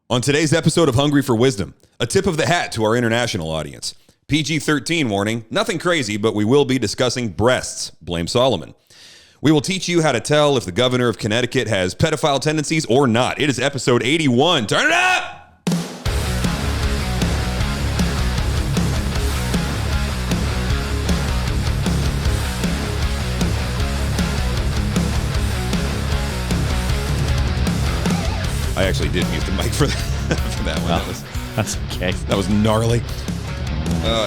On today's episode of Hungry for Wisdom, a tip of the hat to our international audience. PG-13 warning, nothing crazy, but we will be discussing breasts. Blame Solomon. We will teach you how to tell if the governor of Connecticut has pedophile tendencies or not. It is episode 81. Turn it up! I actually did mute the mic for that one. Well, that's okay. That was gnarly.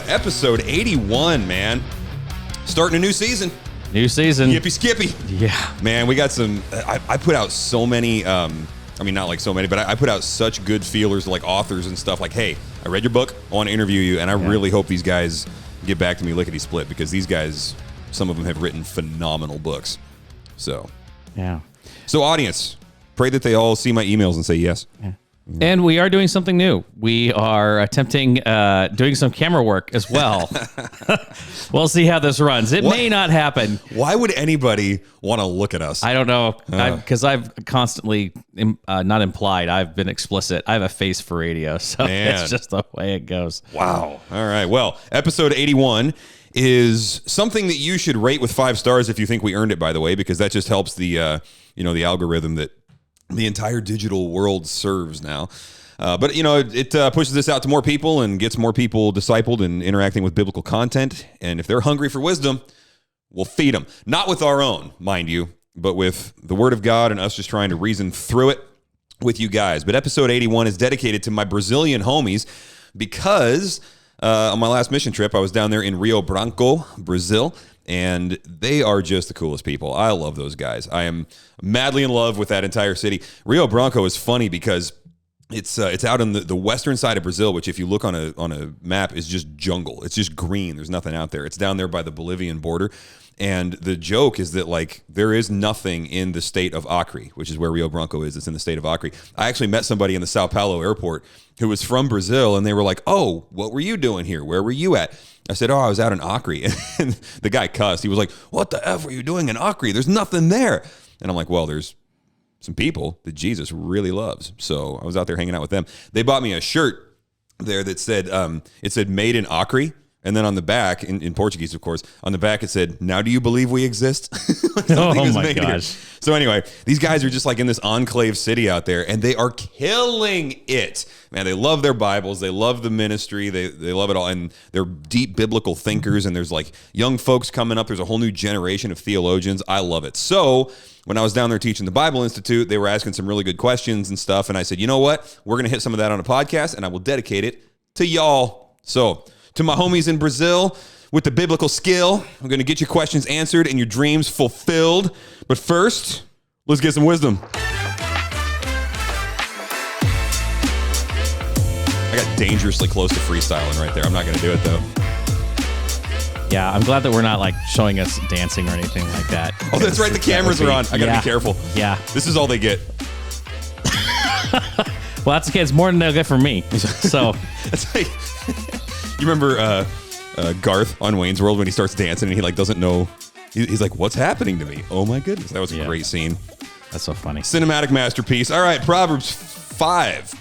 Episode 81, man. Starting a new season. New season. Yippee skippy. Yeah. Man, we got some... I put out so many... I mean, not like so many, but I put out such good feelers to like authors and stuff. Like, hey, I read your book. I want to interview you. And I really hope these guys get back to me lickety-split because these guys, some of them have written phenomenal books. So. Yeah. So, audience... Pray that they all see my emails and say yes. Yeah. And we are doing something new. We are attempting doing some camera work as well. We'll see how this runs. It may not happen. Why would anybody want to look at us? I don't know. Because I've constantly, not implied, I've been explicit. I have a face for radio. So it's just the way it goes. Wow. All right. Well, episode 81 is something that you should rate with 5 stars if you think we earned it, by the way, because that just helps the, the algorithm that the entire digital world serves now. But, it pushes this out to more people and gets more people discipled and interacting with biblical content. And if they're hungry for wisdom, we'll feed them. Not with our own, mind you, but with the Word of God and us just trying to reason through it with you guys. But episode 81 is dedicated to my Brazilian homies because on my last mission trip, I was down there in Rio Branco, Brazil. And they are just the coolest people. I love those guys. I am madly in love with that entire city. Rio Branco is funny because it's out on the western side of Brazil, which if you look on a map is just jungle. It's just green. There's nothing out there. It's down there by the Bolivian border. And the joke is that like there is nothing in the state of Acre, which is where Rio Branco is. It's in the state of Acre. I actually met somebody in the Sao Paulo airport who was from Brazil, and they were like, "Oh, what were you doing here? Where were you at?" I said, "Oh, I was out in Acre." And the guy cussed. He was like, "What the F were you doing in Acre? There's nothing there." And I'm like, "Well, there's some people that Jesus really loves." So I was out there hanging out with them. They bought me a shirt there that said, it said "Made in Acre." And then on the back, in Portuguese, of course, on the back it said, "Now do you believe we exist?" Oh my gosh. Here. So anyway, these guys are just like in this enclave city out there, and they are killing it. Man, they love their Bibles. They love the ministry. They love it all. And they're deep biblical thinkers, and there's like young folks coming up. There's a whole new generation of theologians. I love it. So when I was down there teaching the Bible Institute, they were asking some really good questions and stuff. And I said, you know what? We're going to hit some of that on a podcast, and I will dedicate it to y'all. So to my homies in Brazil with the biblical skill, I'm going to get your questions answered and your dreams fulfilled. But first, let's get some wisdom. I got dangerously close to freestyling right there. I'm not going to do it, though. Yeah, I'm glad that we're not like showing us dancing or anything like that. Oh, that's right. The cameras are on. I got to be careful. Yeah. This is all they get. Well, that's okay. It's more than they'll get from me. So it's like... You remember Garth on Wayne's World when he starts dancing and he like doesn't know. He's like, "What's happening to me?" Oh my goodness, that was a great scene. That's so funny. Cinematic masterpiece. All right, Proverbs 5,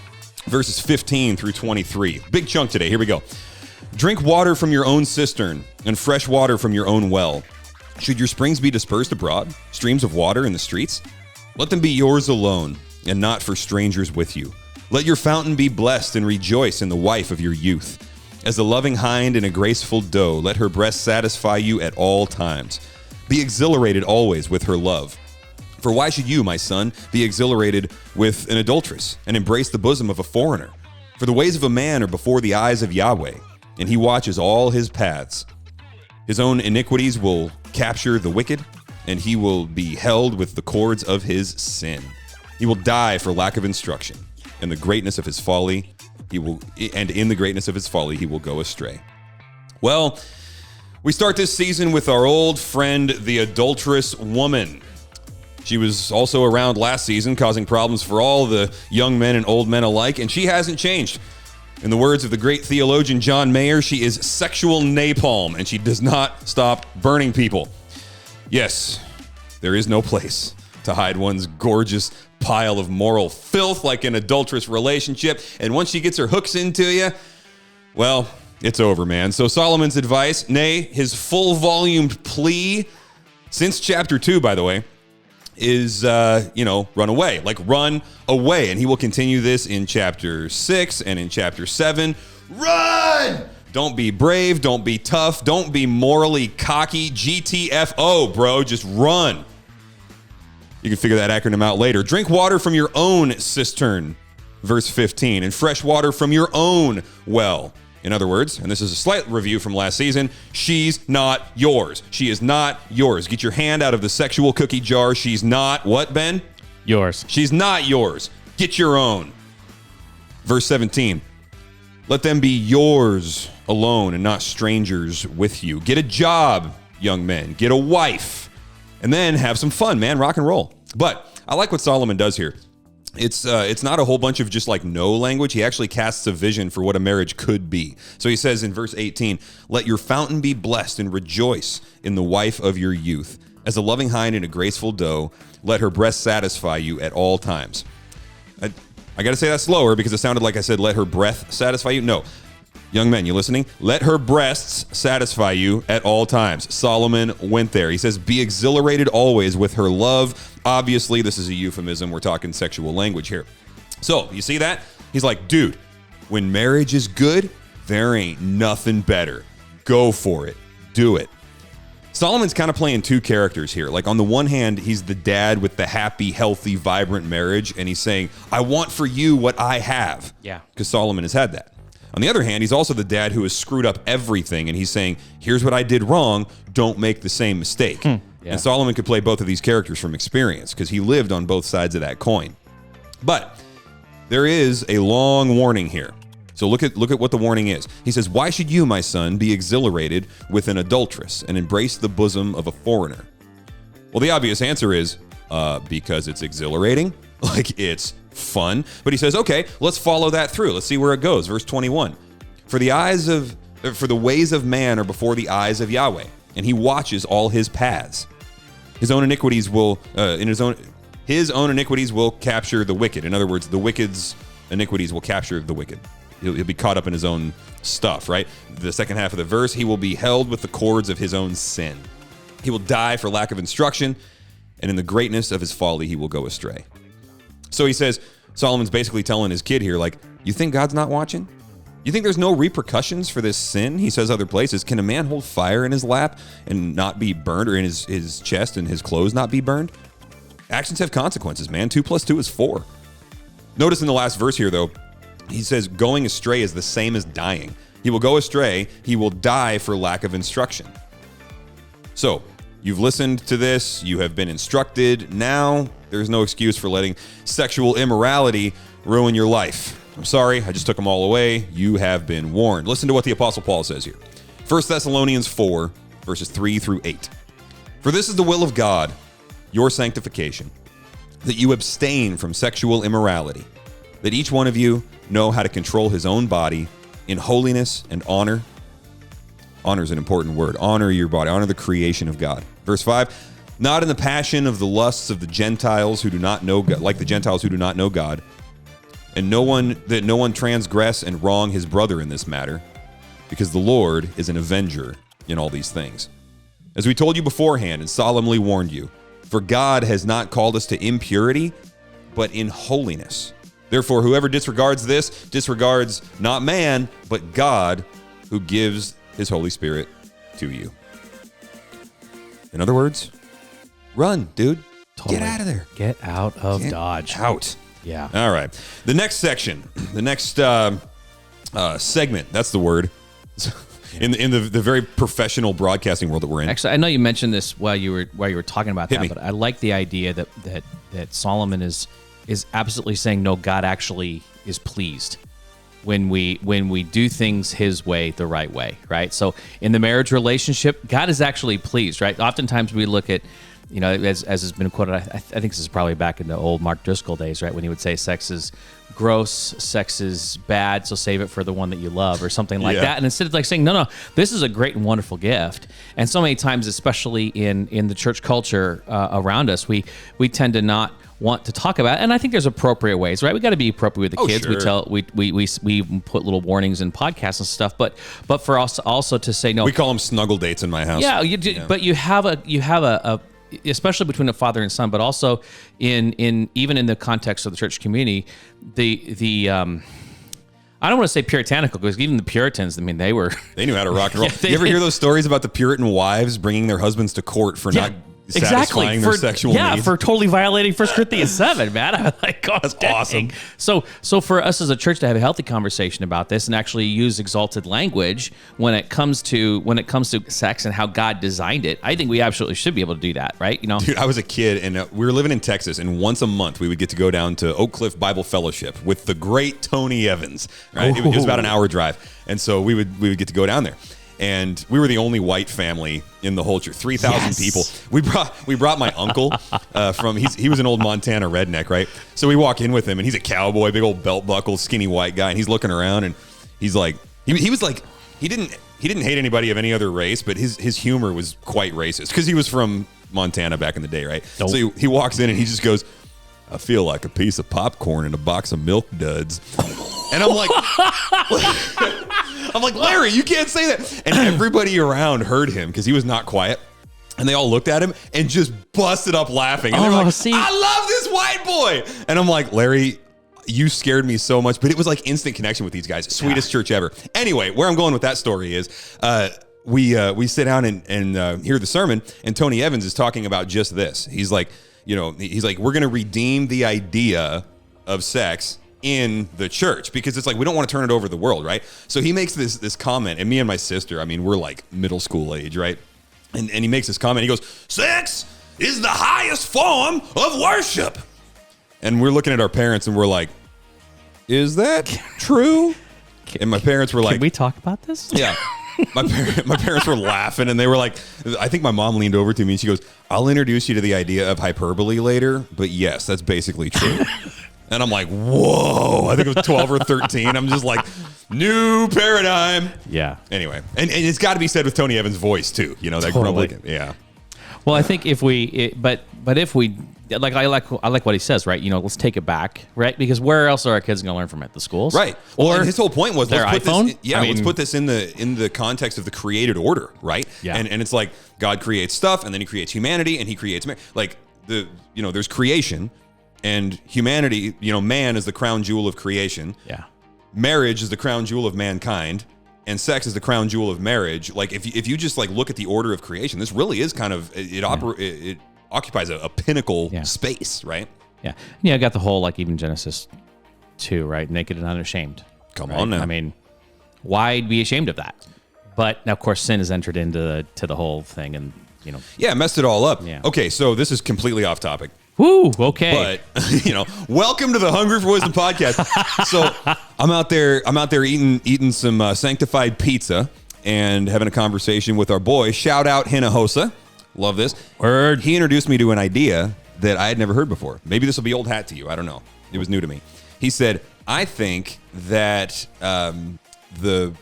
verses 15 through 23. Big chunk today. Here we go. Drink water from your own cistern and fresh water from your own well. Should your springs be dispersed abroad, streams of water in the streets? Let them be yours alone and not for strangers with you. Let your fountain be blessed and rejoice in the wife of your youth. As a loving hind and a graceful doe, let her breast satisfy you at all times. Be exhilarated always with her love. For why should you, my son, be exhilarated with an adulteress and embrace the bosom of a foreigner? For the ways of a man are before the eyes of Yahweh, and he watches all his paths. His own iniquities will capture the wicked, and he will be held with the cords of his sin. He will die for lack of instruction, and the greatness of his folly in the greatness of his folly, he will go astray. Well, we start this season with our old friend, the adulterous woman. She was also around last season, causing problems for all the young men and old men alike, and she hasn't changed. In the words of the great theologian John Mayer, she is sexual napalm, and she does not stop burning people. Yes, there is no place to hide one's gorgeous pile of moral filth like an adulterous relationship. And once she gets her hooks into you, well, it's over, man. So Solomon's advice, nay, his full-volumed plea, since chapter 2, by the way, is, run away. Like, run away. And he will continue this in chapter 6 and in chapter 7. Run! Don't be brave. Don't be tough. Don't be morally cocky. GTFO, bro. Just run. You can figure that acronym out later. Drink water from your own cistern, verse 15, and fresh water from your own well. In other words, and this is a slight review from last season, she's not yours. She is not yours. Get your hand out of the sexual cookie jar. She's not what, Ben? Yours. She's not yours. Get your own. Verse 17, let them be yours alone and not strangers with you. Get a job, young men. Get a wife. And then have some fun, man. Rock and roll. But I like what Solomon does here. It's not a whole bunch of just like no language. He actually casts a vision for what a marriage could be. So he says in verse 18, let your fountain be blessed and rejoice in the wife of your youth. As a loving hind and a graceful doe, let her breast satisfy you at all times. I got to say that slower because it sounded like I said, let her breath satisfy you. No. Young men, you listening? Let her breasts satisfy you at all times. Solomon went there. He says, be exhilarated always with her love. Obviously, this is a euphemism. We're talking sexual language here. So, you see that? He's like, dude, when marriage is good, there ain't nothing better. Go for it. Do it. Solomon's kind of playing two characters here. Like, on the one hand, he's the dad with the happy, healthy, vibrant marriage, and he's saying, I want for you what I have. Yeah. Because Solomon has had that. On the other hand, he's also the dad who has screwed up everything, and he's saying, here's what I did wrong, don't make the same mistake. Yeah. And Solomon could play both of these characters from experience because he lived on both sides of that coin. But there is a long warning here. So look at what the warning is. He says, why should you, my son, be exhilarated with an adulteress and embrace the bosom of a foreigner? Well, the obvious answer is because it's exhilarating, like it's fun. But he says, okay, let's follow that through. Let's see where it goes. Verse 21. For the ways of man are before the eyes of Yahweh, and he watches all his paths. His own iniquities will his own iniquities will capture the wicked. In other words, the wicked's iniquities will capture the wicked. He'll be caught up in his own stuff, right? The second half of the verse, he will be held with the cords of his own sin. He will die for lack of instruction, and in the greatness of his folly, he will go astray. So he says, Solomon's basically telling his kid here, like, you think God's not watching? You think there's no repercussions for this sin? He says other places, can a man hold fire in his lap and not be burned, or in his chest and his clothes not be burned? Actions have consequences, man. 2 + 2 is 4. Notice in the last verse here, though, he says going astray is the same as dying. He will go astray. He will die for lack of instruction. So you've listened to this. You have been instructed. Now there's no excuse for letting sexual immorality ruin your life. I'm sorry. I just took them all away. You have been warned. Listen to what the Apostle Paul says here. 1 Thessalonians 4, verses 3 through 8. For this is the will of God, your sanctification, that you abstain from sexual immorality, that each one of you know how to control his own body in holiness and honor. Honor is an important word. Honor your body. Honor the creation of God. Verse 5, not in the passion of the lusts of the Gentiles who do not know God, like the Gentiles who do not know God, and no one transgress and wrong his brother in this matter, because the Lord is an avenger in all these things. As we told you beforehand and solemnly warned you, for God has not called us to impurity, but in holiness. Therefore, whoever disregards this disregards not man, but God, who gives his Holy Spirit to you. In other words, run, dude. Totally. Get out of there. Get out of Dodge. Out. Yeah. All right. The next section, the next segment, that's the word, in the very professional broadcasting world that we're in. Actually, I know you mentioned this while you were talking about that, but I like the idea that Solomon is absolutely saying, no, God actually is pleased when we do things his way, the right way, right? So in the marriage relationship, God is actually pleased, right? Oftentimes we look at as has been quoted, I think this is probably back in the old Mark Driscoll days, right? When he would say sex is gross, sex is bad, so save it for the one that you love, or something like that. And instead of like saying, no, this is a great and wonderful gift. And so many times, especially in the church culture around us, we tend to not want to talk about it. And I think there's appropriate ways, right? We got to be appropriate with the kids. Sure. We put little warnings in podcasts and stuff, but for us also to say no. We call them snuggle dates in my house. Yeah, you do, but you have a especially between a father and son, but also in even in the context of the church community, the I don't want to say puritanical, because even the Puritans, I mean, they knew how to rock and roll. You ever hear those stories about the Puritan wives bringing their husbands to court for not satisfying their sexual needs? Yeah, for totally violating 1 Corinthians 7, man. I'm like, God, that's awesome. So for us as a church to have a healthy conversation about this and actually use exalted language when it comes to sex and how God designed it, I think we absolutely should be able to do that, right? Dude, I was a kid and we were living in Texas, and once a month we would get to go down to Oak Cliff Bible Fellowship with the great Tony Evans. Right, it was about an hour drive, and so we would get to go down there. And we were the only white family in the whole church, 3,000 people. We brought my uncle he was an old Montana redneck, right? So we walk in with him, and he's a cowboy, big old belt buckle, skinny white guy, and he's looking around, and he's like, he was like, he didn't hate anybody of any other race, but his humor was quite racist because he was from Montana back in the day, right? Nope. So he walks in and he just goes, "I feel like a piece of popcorn and a box of Milk Duds," and I'm like. I'm like, Larry, you can't say that. And everybody around heard him because he was not quiet. And they all looked at him and just busted up laughing. And they were like, I love this white boy. And I'm like, Larry, you scared me so much. But it was like instant connection with these guys. Sweetest church ever. Anyway, where I'm going with that story is we sit down and hear the sermon. And Tony Evans is talking about just this. He's like, we're going to redeem the idea of sex in the church, because it's like we don't want to turn it over to the world, right? So he makes this comment, and me and my sister, I mean, we're like middle school age, right? And he makes this comment. He goes, "Sex is the highest form of worship." And we're looking at our parents, and we're like, "Is that true?" And my parents were like, "Can we talk about this?" Yeah. My parents were laughing, and they were like, I think my mom leaned over to me and she goes, "I'll introduce you to the idea of hyperbole later, but yes, that's basically true." And I'm like, whoa, I think it was 12 or 13. I'm just like, new paradigm. Yeah. Anyway, and it's got to be said with Tony Evans' voice too. That grumbling. Yeah. Well, I think if we like, I like what he says, right? Let's take it back, right? Because where else are our kids going to learn from it? The schools, right? Or his whole point was their iPhone. Let's put this in the context of the created order, right? Yeah. And it's like God creates stuff, and then He creates humanity, and He creates like there's creation. And humanity, man is the crown jewel of creation. Yeah. Marriage is the crown jewel of mankind, and sex is the crown jewel of marriage. Like if you just like look at the order of creation, this really is kind of it occupies a pinnacle space, right? Yeah. Yeah, I got the whole like even Genesis 2, right? Naked and unashamed. Come on now. I mean, why be ashamed of that? But now, of course, sin has entered into the whole thing, and messed it all up. Yeah. Okay, so this is completely off topic. Woo, okay. But welcome to the Hungry for Wisdom podcast. So I'm out there eating some sanctified pizza and having a conversation with our boy. Shout out Hinojosa. Love this. Word. He introduced me to an idea that I had never heard before. Maybe this will be old hat to you. I don't know. It was new to me. He said, I think that the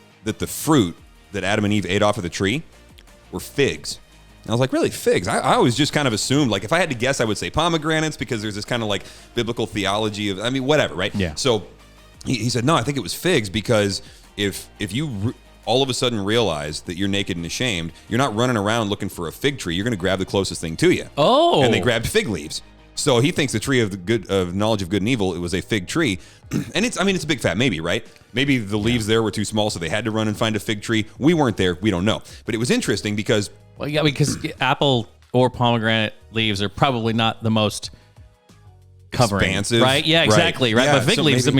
fruit that Adam and Eve ate off of the tree were figs. And I was like, really, figs? I always just kind of assumed, like, if I had to guess, I would say pomegranates, because there's this kind of like biblical theology of, whatever, right? Yeah. So he said, no, I think it was figs, because if you all of a sudden realize that you're naked and ashamed, you're not running around looking for a fig tree. You're going to grab the closest thing to you. Oh. And they grabbed fig leaves. So he thinks the tree of knowledge of good and evil, it was a fig tree. And it's a big fat maybe, right? Maybe the leaves there were too small, so they had to run and find a fig tree. We weren't there. We don't know. But it was interesting because... Well, yeah, because apple or pomegranate leaves are probably not the most covering, expansive, right? Yeah, exactly, right? Yeah, but fig leaves, they're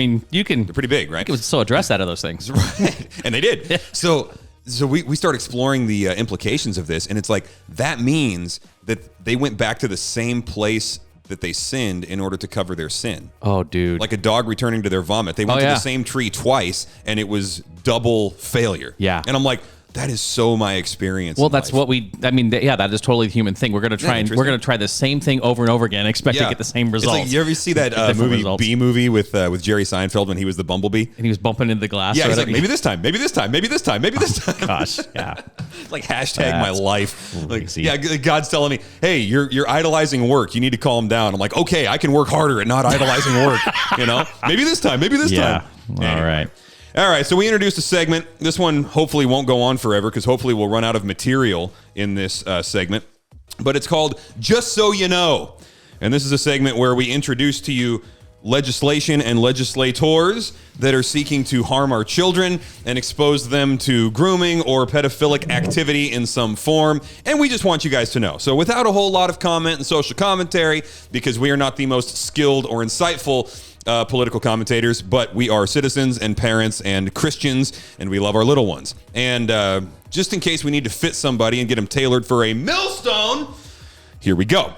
pretty big, right? You can still address that of those things. Right. And they did. So we start exploring the implications of this, and it's like, that means that they went back to the same place that they sinned in order to cover their sin. Oh, dude. Like a dog returning to their vomit. They went to the same tree twice, and it was double failure. Yeah. And I'm like, That is so my experience. Well, that's what that is totally the human thing. We're going to try the same thing over and over again and expect to get the same results. It's like, you ever see that movie results. B-movie with Jerry Seinfeld when he was the bumblebee? And he was bumping into the glass. Yeah, he's like, maybe this time, maybe this time, maybe this time, maybe this time. Gosh, yeah. Like hashtag my life. Like, yeah, God's telling me, hey, you're idolizing work. You need to calm down. I'm like, okay, I can work harder at not idolizing work. Maybe this time, maybe this time. Anyway. All right, so we introduced a segment. This one hopefully won't go on forever because hopefully we'll run out of material in this segment. But it's called Just So You Know. And this is a segment where we introduce to you legislation and legislators that are seeking to harm our children and expose them to grooming or pedophilic activity in some form. And we just want you guys to know. So without a whole lot of comment and social commentary, because we are not the most skilled or insightful political commentators, but we are citizens and parents and Christians, and we love our little ones. And just in case we need to fit somebody and get them tailored for a millstone, here we go.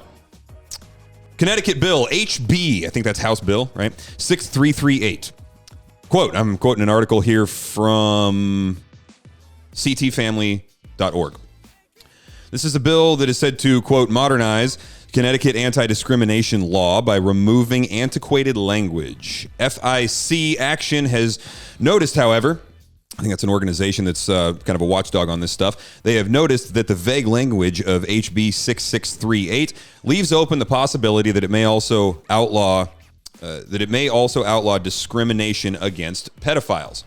Connecticut Bill HB, I think that's House Bill, right? 6338. Quote, I'm quoting an article here from ctfamily.org. This is a bill that is said to, quote, modernize Connecticut anti-discrimination law by removing antiquated language. FIC Action has noticed, however, I think that's an organization that's kind of a watchdog on this stuff. They have noticed that the vague language of HB 6638 leaves open the possibility that it may also outlaw discrimination against pedophiles.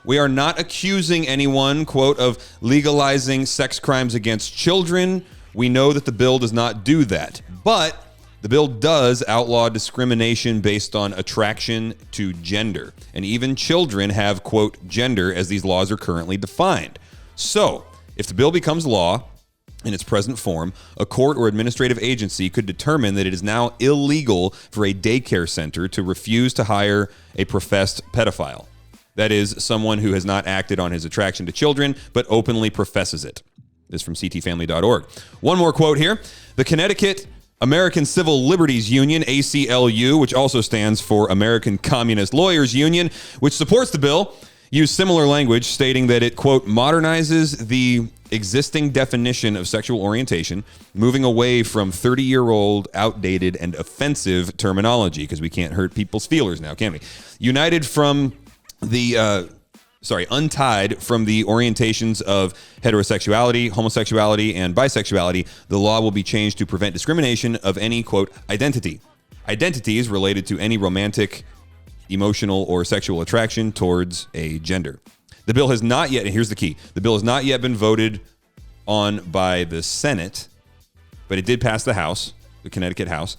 We are not accusing anyone, quote, of legalizing sex crimes against children. We know that the bill does not do that, but the bill does outlaw discrimination based on attraction to gender. And even children have, quote, gender as these laws are currently defined. So, if the bill becomes law in its present form, a court or administrative agency could determine that it is now illegal for a daycare center to refuse to hire a professed pedophile. That is, someone who has not acted on his attraction to children, but openly professes it. This is from ctfamily.org. One more quote here. The Connecticut American Civil Liberties Union, ACLU, which also stands for American Communist Lawyers Union, which supports the bill, used similar language stating that it, quote, modernizes the existing definition of sexual orientation, moving away from 30-year-old, outdated, and offensive terminology, because we can't hurt people's feelers now, can we? Untied from the orientations of heterosexuality, homosexuality, and bisexuality, the law will be changed to prevent discrimination of any, quote, identity. Identities related to any romantic, emotional, or sexual attraction towards a gender. The bill has not yet, and here's the key, the bill has not yet been voted on by the Senate, but it did pass the House, the Connecticut House.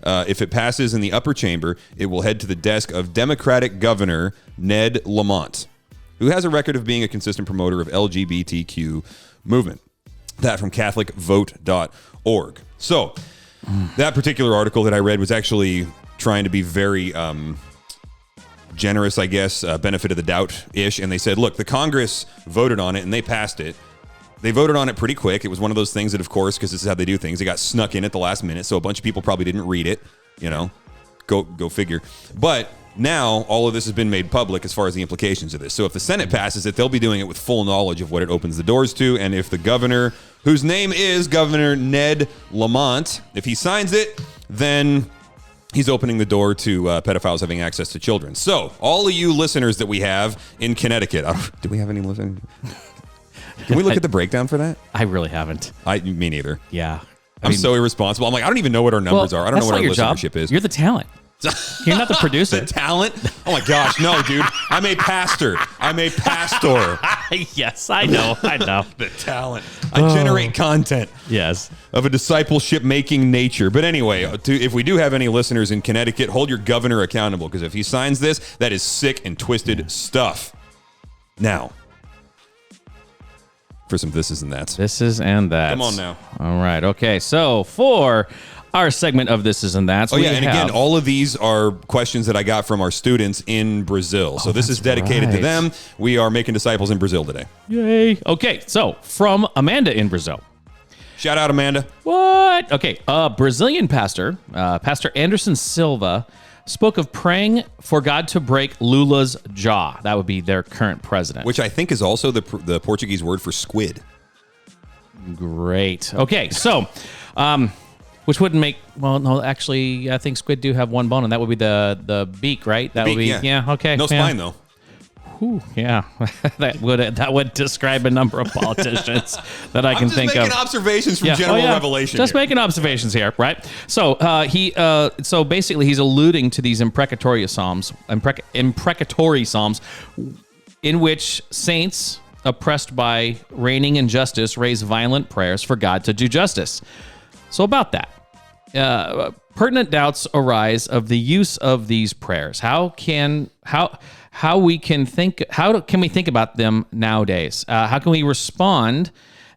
If it passes in the upper chamber, it will head to the desk of Democratic Governor Ned Lamont, who has a record of being a consistent promoter of LGBTQ movement. That from CatholicVote.org. So that particular article that I read was actually trying to be very generous, I guess, benefit of the doubt-ish. And they said, look, the Congress voted on it and they passed it. They voted on it pretty quick. It was one of those things that, of course, because this is how they do things, it got snuck in at the last minute. So a bunch of people probably didn't read it, go figure. But now all of this has been made public as far as the implications of this. So if the Senate passes it, they'll be doing it with full knowledge of what it opens the doors to. And if the governor, whose name is Governor Ned Lamont, if he signs it, then he's opening the door to pedophiles having access to children. So all of you listeners that we have in Connecticut, do we have any listeners? Can we look at the breakdown for that? I really haven't. Me neither. Yeah. I'm so irresponsible. I'm like, I don't even know what our numbers are. I don't know what our listenership is. You're the talent. You're not the producer. The talent? Oh my gosh, no, dude. I'm a pastor. Yes, I know. The talent. I generate content. Yes. Of a discipleship-making nature. But anyway, if we do have any listeners in Connecticut, hold your governor accountable, because if he signs this, that is sick and twisted stuff. Now, for some thises and that's. Thises and that's. Come on now. All right. Okay. So for our segment of This Is and That's. Again, all of these are questions that I got from our students in Brazil. So this is dedicated to them. We are making disciples in Brazil today. Yay. Okay, so from Amanda in Brazil. Shout out, Amanda. What? Okay, Brazilian pastor, Pastor Anderson Silva, spoke of praying for God to break Lula's jaw. That would be their current president. Which I think is also the Portuguese word for squid. Great. Okay, so, which wouldn't make, well, no, actually, I think squid do have one bone, and that would be the beak, right? That would be, okay. No spine, though. Whew, yeah, that would describe a number of politicians that I can think of. I'm just making observations from general revelation. Just making observations here, right? So so basically, he's alluding to these imprecatory psalms, in which saints oppressed by reigning injustice raise violent prayers for God to do justice. So about that, pertinent doubts arise of the use of these prayers. How can we think about them nowadays? How can we respond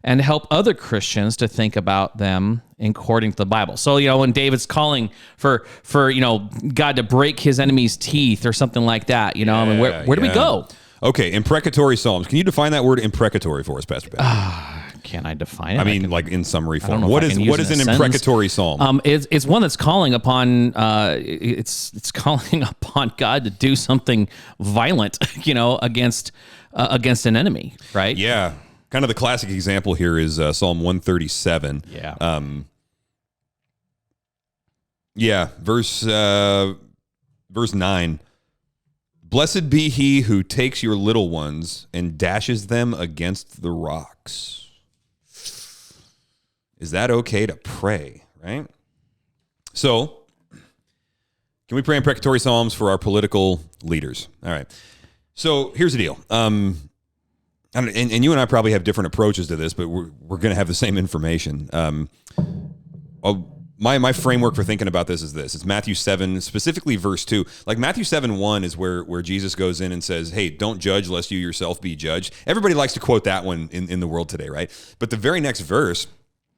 and help other Christians to think about them according to the Bible? So, when David's calling for God to break his enemy's teeth or something like that, where do we go? Okay, imprecatory psalms. Can you define that word imprecatory for us, Pastor Pat? Can I define it? I mean, like in summary form. What is an imprecatory psalm? It's one that's calling upon it's calling upon God to do something violent, against an enemy, right? Yeah. Kind of the classic example here is Psalm 137. Yeah. Verse 9. Blessed be he who takes your little ones and dashes them against the rocks. Is that okay to pray, right? So, can we pray imprecatory psalms for our political leaders? All right. So, here's the deal. And you and I probably have different approaches to this, but we're going to have the same information. My framework for thinking about this is this. It's Matthew 7, specifically verse 2. Like Matthew 7:1 is where Jesus goes in and says, hey, don't judge lest you yourself be judged. Everybody likes to quote that one in the world today, right? But the very next verse,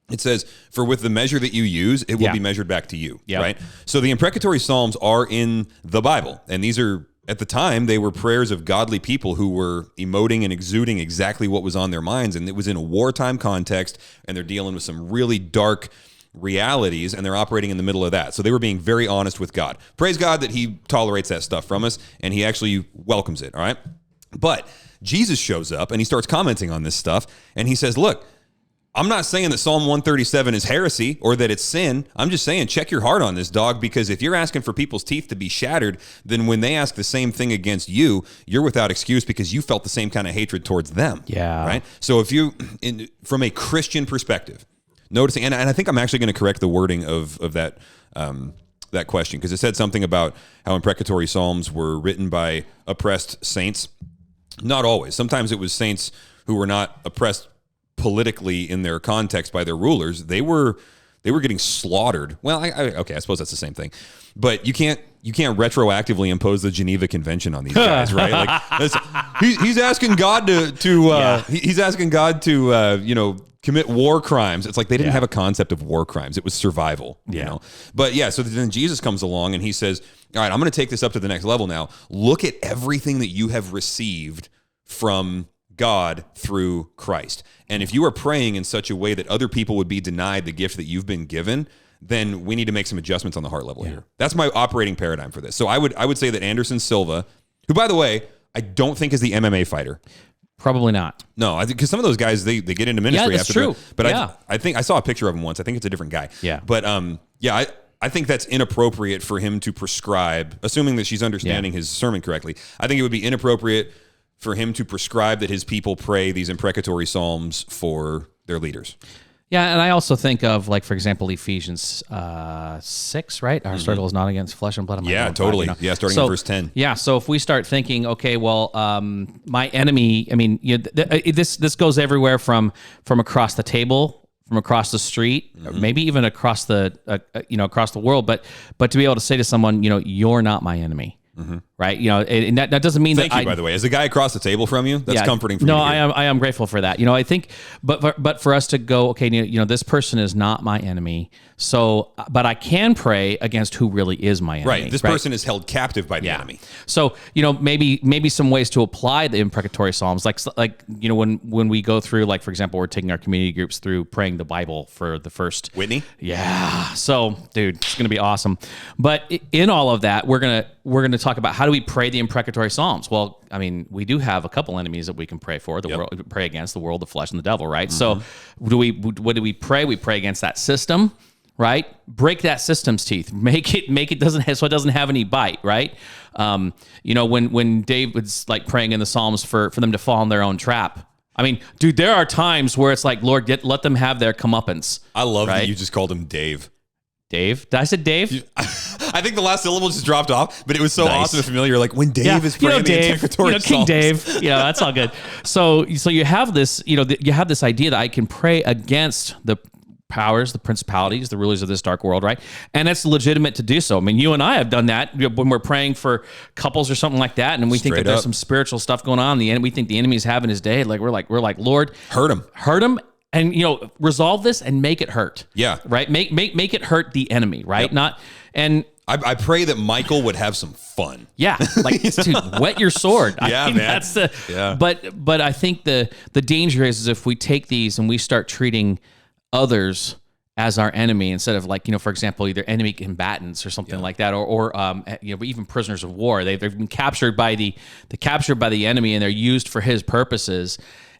it says, for with the measure that you use, it will be measured back to you, right? So the imprecatory psalms are in the Bible. And these are, at the time, they were prayers of godly people who were emoting and exuding exactly what was on their minds. And it was in a wartime context, and they're dealing with some really dark realities, and they're operating in the middle of that. So they were being very honest with God. Praise God that he tolerates that stuff from us, and he actually welcomes it, all right? But Jesus shows up, and he starts commenting on this stuff, and he says, look, I'm not saying that Psalm 137 is heresy or that it's sin. I'm just saying check your heart on this, dog, because if you're asking for people's teeth to be shattered, then when they ask the same thing against you, you're without excuse because you felt the same kind of hatred towards them. Yeah. Right? So if you, from a Christian perspective, noticing, and I think I'm actually going to correct the wording of that that question, because it said something about how imprecatory psalms were written by oppressed saints. Not always. Sometimes it was saints who were not oppressed politically in their context by their rulers. They were getting slaughtered. Well, I suppose that's the same thing. But you can't retroactively impose the Geneva Convention on these guys, right? Like he's asking God he's asking God to commit war crimes. It's like they didn't have a concept of war crimes. It was survival, you know? But yeah, so then Jesus comes along and he says, all right, I'm going to take this up to the next level now. Look at everything that you have received from God through Christ. And if you are praying in such a way that other people would be denied the gift that you've been given, then we need to make some adjustments on the heart level here. That's my operating paradigm for this. So I would say that Anderson Silva, who, by the way, I don't think is the MMA fighter. Probably not. No, I think because some of those guys they get into ministry that's after. True. But I think I saw a picture of him once. I think it's a different guy. Yeah. But I think that's inappropriate for him to prescribe, assuming that she's understanding his sermon correctly. I think it would be inappropriate for him to prescribe that his people pray these imprecatory psalms for their leaders. Yeah, and I also think of, like, for example, Ephesians 6, right? Our struggle is not against flesh and blood. Yeah, totally. Yeah, starting in verse 10. Yeah, so if we start thinking, okay, well, my enemy, I mean, this goes everywhere from across the table, from across the street, maybe even across the across the world. But to be able to say to someone, you're not my enemy, right? And that doesn't mean Thank you, by the way. As a guy across the table from you, that's comforting for me. No, I am grateful for that. I think, but for us to go, okay, this person is not my enemy. So, but I can pray against who really is my enemy. Right. This person is held captive by the enemy. So, maybe some ways to apply the imprecatory Psalms, like when we go through, like, for example, we're taking our community groups through praying the Bible for the first. Whitney? Yeah. So, dude, it's going to be awesome. But in all of that, we're going to talk about how do we pray the imprecatory Psalms. Well, I mean, we do have a couple enemies that we can pray for, world, pray against the world, the flesh, and the devil, right? So what do we pray? We pray against that system, right? Break that system's teeth. Make it doesn't have any bite, right? When David's like praying in the Psalms for them to fall in their own trap. I mean, dude, there are times where it's like, Lord, let them have their comeuppance. I love that you just called him Dave. Dave? Did I say Dave? I think the last syllable just dropped off, but it was so awesome and familiar. Like when Dave is praying the imprecatory Psalms. King Dave. Yeah, that's all good. So you have this, you have this idea that I can pray against the powers, the principalities, the rulers of this dark world, right? And it's legitimate to do so. I mean, you and I have done that when we're praying for couples or something like that, and we think that there's some spiritual stuff going on. We think the enemy is having his day. Like we're like, Lord, hurt him. And resolve this and make it hurt. Yeah. Right? Make it hurt the enemy, right? Yep. Not and I pray that Michael would have some fun. Yeah. Like dude, wet your sword. Yeah, man. That's but I think the danger is if we take these and we start treating others as our enemy instead of like, for example, either enemy combatants or something like that, or even prisoners of war. They've been captured by the enemy and they're used for his purposes.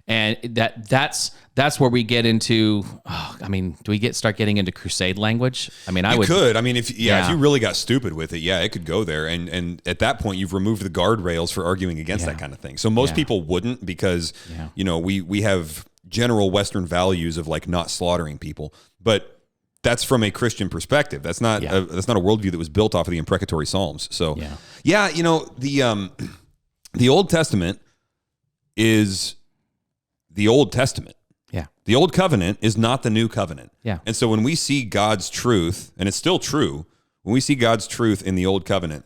And that's where we get into. Do we start getting into crusade language? I mean, could. I mean, if you really got stupid with it, it could go there. And at that point, you've removed the guardrails for arguing against that kind of thing. So most people wouldn't because we have general Western values of like not slaughtering people, but that's from a Christian perspective. That's not a worldview that was built off of the imprecatory Psalms. So the Old Testament is the Old Testament. Yeah. The Old Covenant is not the New Covenant. Yeah. And so when we see God's truth, and it's still true, when we see God's truth in the Old Covenant,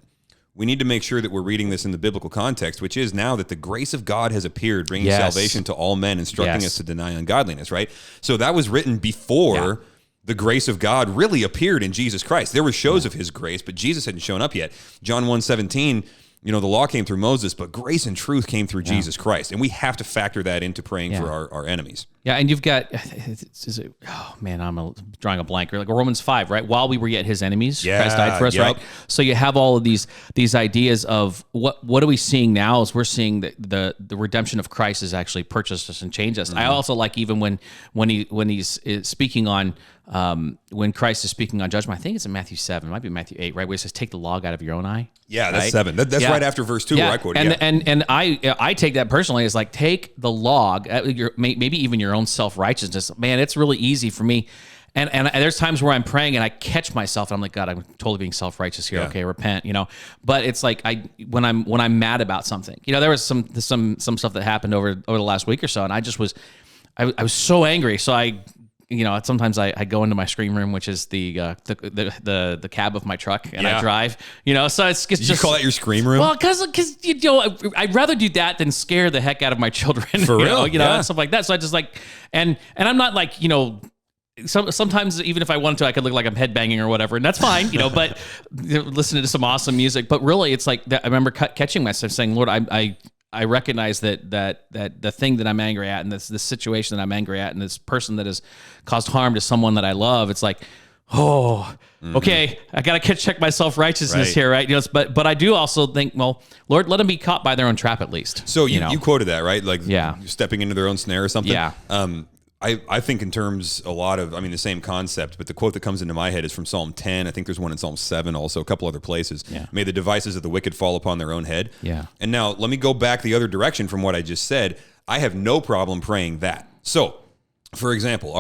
we need to make sure that we're reading this in the biblical context, which is now that the grace of God has appeared, bringing salvation to all men, instructing us to deny ungodliness, right? So that was written before the grace of God really appeared in Jesus Christ. There were shows of his grace, but Jesus hadn't shown up yet. John 1:17, the law came through Moses, but grace and truth came through Jesus Christ. And we have to factor that into praying for our enemies. Yeah, and you've got, I'm drawing a blank. Like Romans 5, right? While we were yet his enemies, Christ died for us, right? So you have all of these ideas of what are we seeing now is we're seeing that the redemption of Christ has actually purchased us and changed us. Mm-hmm. I also like even when he's speaking on, when Christ is speaking on judgment, I think it's in Matthew 7, it might be Matthew 8, right? Where it says, take the log out of your own eye. Yeah, that's 7. That's right after verse 2 where I quoted. And I take that personally as like, take the log, maybe even your own self-righteousness. Man, it's really easy for me. And there's times where I'm praying and I catch myself and I'm like, God, I'm totally being self-righteous here. Okay, repent, But it's like when I'm mad about something. There was some stuff that happened over the last week or so, and I just was so angry. So sometimes I go into my screen room, which is the cab of my truck, and I drive. So it's just. You call that your scream room? Well, because I'd rather do that than scare the heck out of my children. For real, and stuff like that. So I just like, and I'm not like sometimes even if I wanted to, I could look like I'm headbanging or whatever, and that's fine, but listening to some awesome music. But really, it's like that. I remember catching myself saying, Lord, I recognize that the thing that I'm angry at and this situation that I'm angry at and this person that has caused harm to someone that I love, it's like, okay, I got to check my self-righteousness here, right? But I do also think, well, Lord, let them be caught by their own trap at least. So you quoted that, right? Like stepping into their own snare or something? Yeah. I think in terms the same concept, but the quote that comes into my head is from Psalm 10. I think there's one in Psalm 7 also, a couple other places. Yeah. May the devices of the wicked fall upon their own head. Yeah. And now let me go back the other direction from what I just said. I have no problem praying that. So, for example,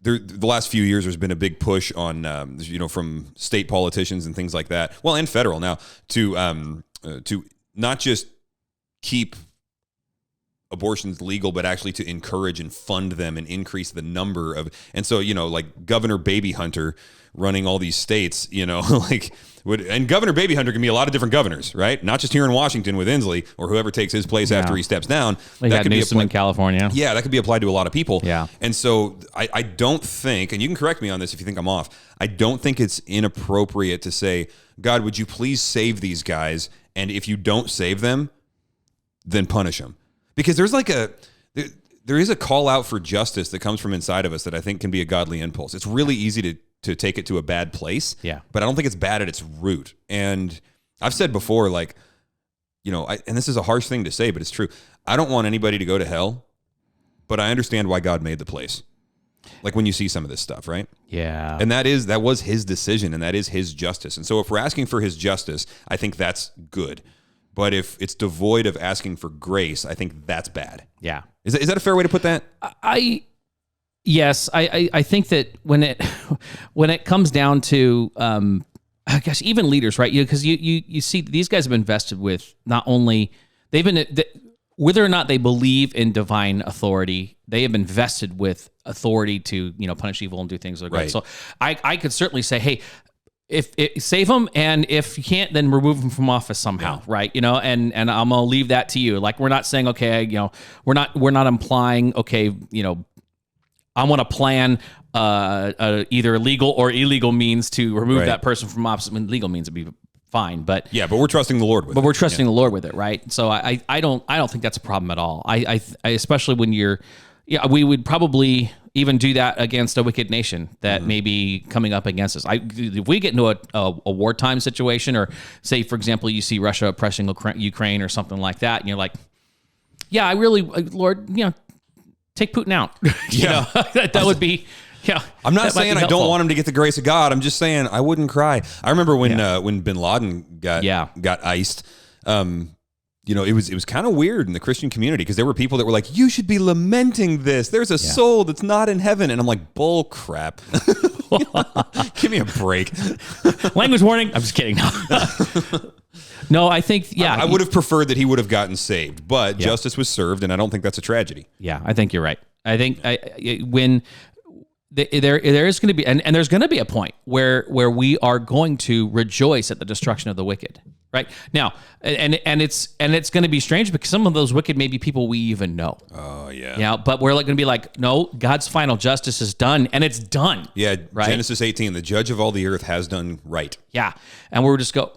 the last few years there's been a big push on, from state politicians and things like that, well, and federal now, to not just keep abortions legal, but actually to encourage and fund them and increase the number of. And so, like Governor Baby Hunter running all these states, and Governor Baby Hunter can be a lot of different governors, right? Not just here in Washington with Inslee or whoever takes his place after he steps down. That could be in California. Yeah, that could be applied to a lot of people. Yeah. And so I don't think, and you can correct me on this if you think I'm off, I don't think it's inappropriate to say, God, would you please save these guys? And if you don't save them, then punish them. Because there's there is a call out for justice that comes from inside of us that I think can be a godly impulse. It's really easy to take it to a bad place. Yeah. But I don't think it's bad at its root. And I've said before, and this is a harsh thing to say, but it's true. I don't want anybody to go to hell, but I understand why God made the place. Like when you see some of this stuff, right? Yeah. And that was his decision, and that is his justice. And so if we're asking for his justice, I think that's good. But if it's devoid of asking for grace, I think that's bad. Yeah. Is that a fair way to put that? Yes, I think that when it comes down to, I guess even leaders, right? Because you see these guys have been vested with not only whether or not they believe in divine authority, they have been vested with authority to punish evil and do things like that. So I could certainly say, hey, if save them, and if you can't, then remove them from office somehow, right? And I'm gonna leave that to you. Like we're not saying, okay, we're not implying, okay, I want to plan either legal or illegal means to remove that person from office. I mean, legal means would be fine, but but we're trusting the Lord with it. But we're trusting the Lord with it, right? So I don't think that's a problem at all. I especially when we would probably even do that against a wicked nation that may be coming up against us. If we get into a wartime situation, or say, for example, you see Russia oppressing Ukraine or something like that, and you're like, yeah, I really, Lord, take Putin out. That would be. Yeah, I'm not saying I don't want him to get the grace of God. I'm just saying I wouldn't cry. I remember when Bin Laden got iced. It was kind of weird in the Christian community because there were people that were like, "You should be lamenting this. There's a soul that's not in heaven," and I'm like, "Bull crap." Give me a break. Language warning. I'm just kidding. No, I think I would have preferred that he would have gotten saved, but justice was served, and I don't think that's a tragedy. Yeah, I think you're right. I think when there is going to be, and there's going to be a point where we are going to rejoice at the destruction of the wicked, right? Now, and it's going to be strange because some of those wicked may be people we even know. Oh yeah. Yeah, but we're going to be like, no, God's final justice is done, and it's done. Yeah, right? Genesis 18, the judge of all the earth has done right. Yeah, and we'll just go,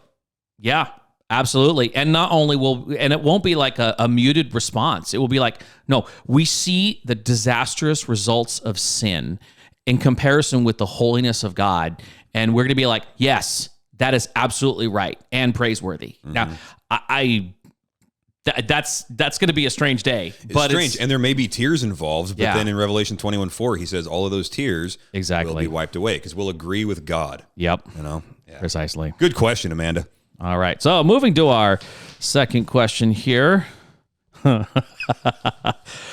yeah. Absolutely. And not only it won't be like a muted response. It will be like, no, we see the disastrous results of sin in comparison with the holiness of God. And we're going to be like, yes, that is absolutely right and praiseworthy. Mm-hmm. Now, that's going to be a strange day. It's strange. And there may be tears involved. But then in Revelation 21:4, he says all of those tears will be wiped away because we'll agree with God. Yep. Yeah. Precisely. Good question, Amanda. All right. So moving to our second question here.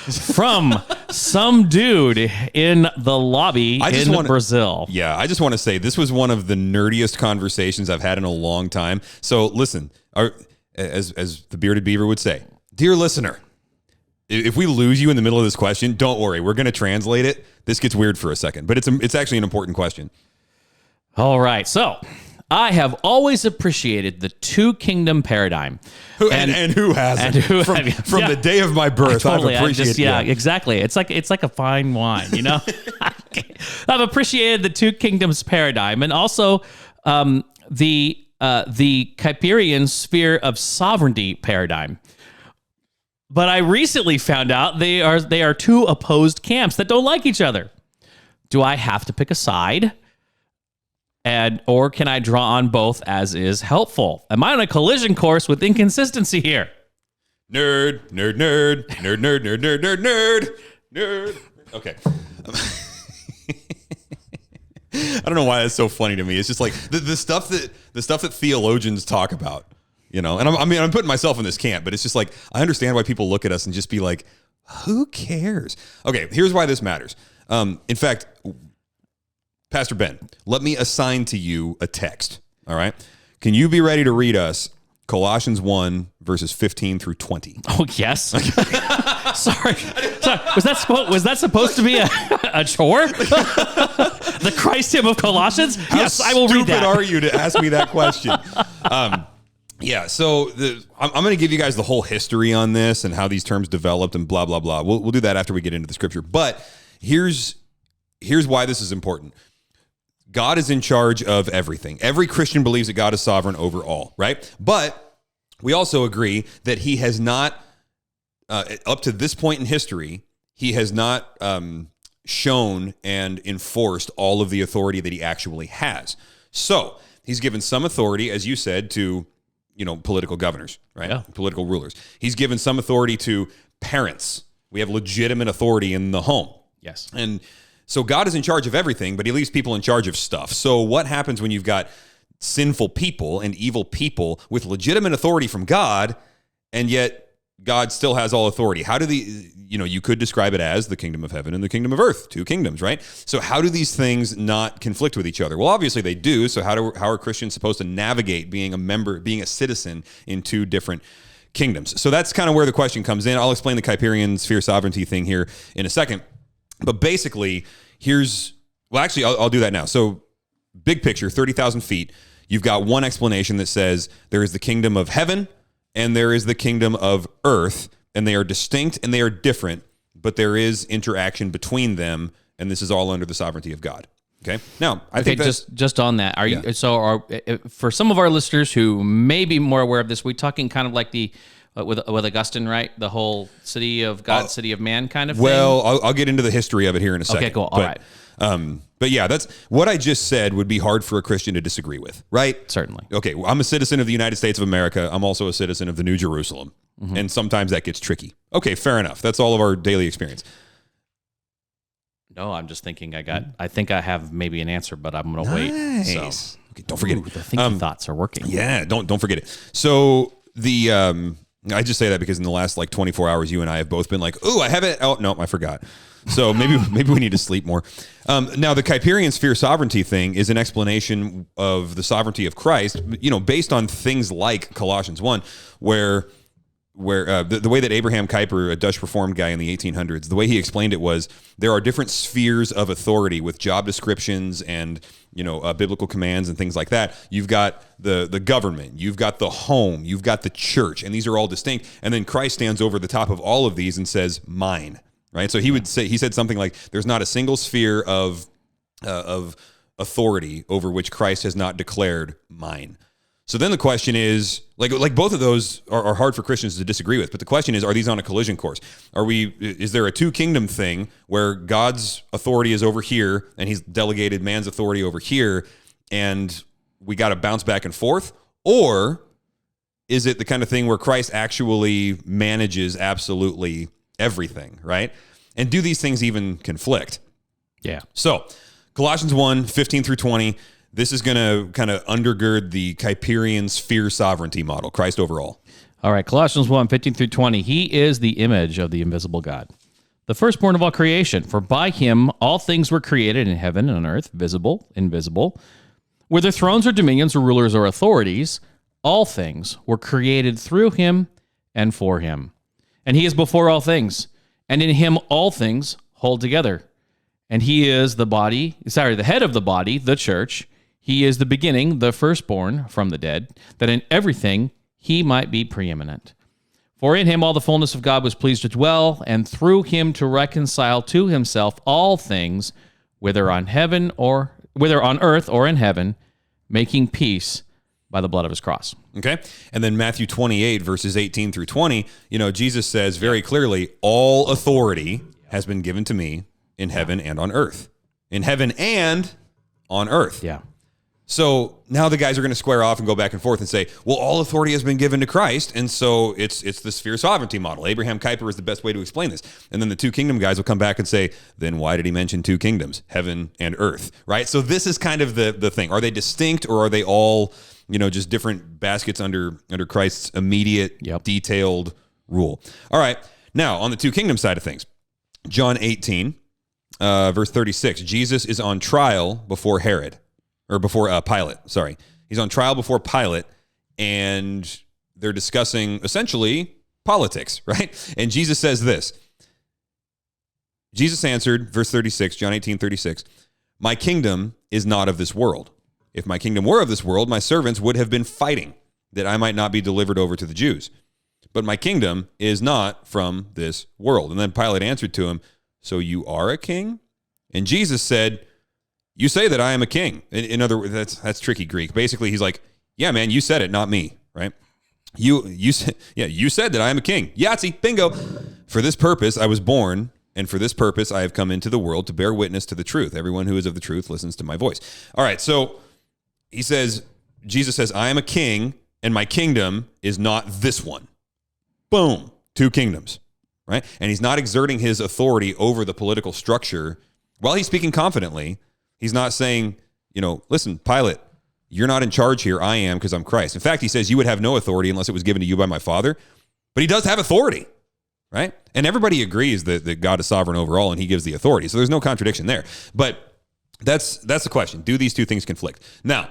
From some dude in the lobby in Brazil. Yeah, I just want to say this was one of the nerdiest conversations I've had in a long time. So listen, as the bearded beaver would say, dear listener, if we lose you in the middle of this question, don't worry. We're going to translate it. This gets weird for a second, but it's actually an important question. All right. So I have always appreciated the two-kingdom paradigm. And who hasn't? From the day of my birth, I've appreciated it. Exactly. It's like a fine wine, I've appreciated the two kingdoms paradigm, and also the Kuyperian sphere of sovereignty paradigm. But I recently found out they are two opposed camps that don't like each other. Do I have to pick a side? Or can I draw on both as is helpful? Am I on a collision course with inconsistency here? Nerd. Okay. I don't know why that's so funny to me. It's just like the stuff that theologians talk about, and I'm putting myself in this camp, but it's just like, I understand why people look at us and just be like, who cares? Okay. Here's why this matters. In fact, Pastor Ben, let me assign to you a text, all right? Can you be ready to read us Colossians 1, verses 15 through 20? Oh, yes. Sorry. Was that supposed to be a chore? The Christ hymn of Colossians? Yes, I will read that. How stupid are you to ask me that question? Yeah, so I'm going to give you guys the whole history on this and how these terms developed and blah, blah, blah. We'll do that after we get into the scripture. But here's why this is important. God is in charge of everything. Every Christian believes that God is sovereign over all, right? But we also agree that he has not, up to this point in history, he has not shown and enforced all of the authority that he actually has. So he's given some authority, as you said, to political governors, right? Yeah. Political rulers. He's given some authority to parents. We have legitimate authority in the home. Yes. And so God is in charge of everything, but he leaves people in charge of stuff. So what happens when you've got sinful people and evil people with legitimate authority from God, and yet God still has all authority? How do you could describe it as the kingdom of heaven and the kingdom of earth, two kingdoms, right? So how do these things not conflict with each other? Well, obviously they do. So how are Christians supposed to navigate being a citizen in two different kingdoms? So that's kind of where the question comes in. I'll explain the Kuyperian sphere sovereignty thing here in a second. But basically, I'll do that now. So big picture, 30,000 feet, you've got one explanation that says there is the kingdom of heaven and there is the kingdom of earth, and they are distinct and they are different, but there is interaction between them, and this is all under the sovereignty of God. Okay. Now, I think just on that, for some of our listeners who may be more aware of this, we're talking kind of like the with Augustine, right? The whole city of God, city of man kind of thing. Well, I'll get into the history of it here in a second. Okay, cool. All right. But yeah, that's what I just said would be hard for a Christian to disagree with, right? Certainly. Okay, well, I'm a citizen of the United States of America. I'm also a citizen of the New Jerusalem. Mm-hmm. And sometimes that gets tricky. Okay, fair enough. That's all of our daily experience. No, I'm just thinking I think I have maybe an answer, but I'm going to wait. So. Okay, don't forget it. The thinking thoughts are working. Yeah, don't forget it. So I just say that because in the last 24 hours, you and I have both been like, "Ooh, I have it." Oh no, I forgot. So maybe we need to sleep more. Now, the Kuyperian sphere sovereignty thing is an explanation of the sovereignty of Christ, based on things like Colossians 1, where the way that Abraham Kuyper, a Dutch Reformed guy in the 1800s, the way he explained it was there are different spheres of authority with job descriptions and biblical commands and things like that. You've got the government, you've got the home, you've got the church, and these are all distinct. And then Christ stands over the top of all of these and says, "Mine." Right? So he said something like, "There's not a single sphere of authority over which Christ has not declared mine." So then the question is, like both of those are hard for Christians to disagree with. But the question is, are these on a collision course? Is there a two kingdom thing where God's authority is over here and he's delegated man's authority over here, and we got to bounce back and forth? Or is it the kind of thing where Christ actually manages absolutely everything, right? And do these things even conflict? Yeah. So Colossians 1, 15 through 20, this is going to kind of undergird the Kuyperian sphere sovereignty model, Christ over all. All right, Colossians 1, 15 through 20. He is the image of the invisible God, the firstborn of all creation. For by him all things were created in heaven and on earth, visible, invisible. Whether thrones or dominions or rulers or authorities, all things were created through him and for him. And he is before all things, and in him all things hold together. And he is the head of the body, the church. He is the beginning, the firstborn from the dead, that in everything he might be preeminent. For in him all the fullness of God was pleased to dwell, and through him to reconcile to himself all things, whether on earth or in heaven, making peace by the blood of his cross. Okay. And then Matthew 28, verses 18 through 20, Jesus says very clearly, all authority has been given to me in heaven and on earth. In heaven and on earth. Yeah. So now the guys are going to square off and go back and forth and say, well, all authority has been given to Christ, and so it's the sphere sovereignty model. Abraham Kuyper is the best way to explain this. And then the two kingdom guys will come back and say, then why did he mention two kingdoms, heaven and earth, right? So this is kind of the thing. Are they distinct, or are they all, just different baskets under Christ's immediate, detailed rule? All right. Now, on the two kingdom side of things, John 18, verse 36, Jesus is on trial before Pilate. Sorry. He's on trial before Pilate, and they're discussing essentially politics, right? And Jesus says this. Jesus answered, verse 36, John 18:36, my kingdom is not of this world. If my kingdom were of this world, my servants would have been fighting that I might not be delivered over to the Jews. But my kingdom is not from this world. And then Pilate answered to him, so you are a king? And Jesus said, you say that I am a king. In other words, that's tricky Greek. Basically, he's like, yeah, man, you said it, not me, right? You said that I am a king. Yahtzee, bingo. For this purpose I was born, and for this purpose I have come into the world to bear witness to the truth. Everyone who is of the truth listens to my voice. All right, so Jesus says, I am a king, and my kingdom is not this one. Boom, 2 kingdoms, right? And he's not exerting his authority over the political structure while he's speaking confidently. He's not saying, listen, Pilate, you're not in charge here. I am, because I'm Christ. In fact, he says you would have no authority unless it was given to you by my Father. But he does have authority, right? And everybody agrees that God is sovereign over all and he gives the authority. So there's no contradiction there. But that's the question. Do these two things conflict? Now,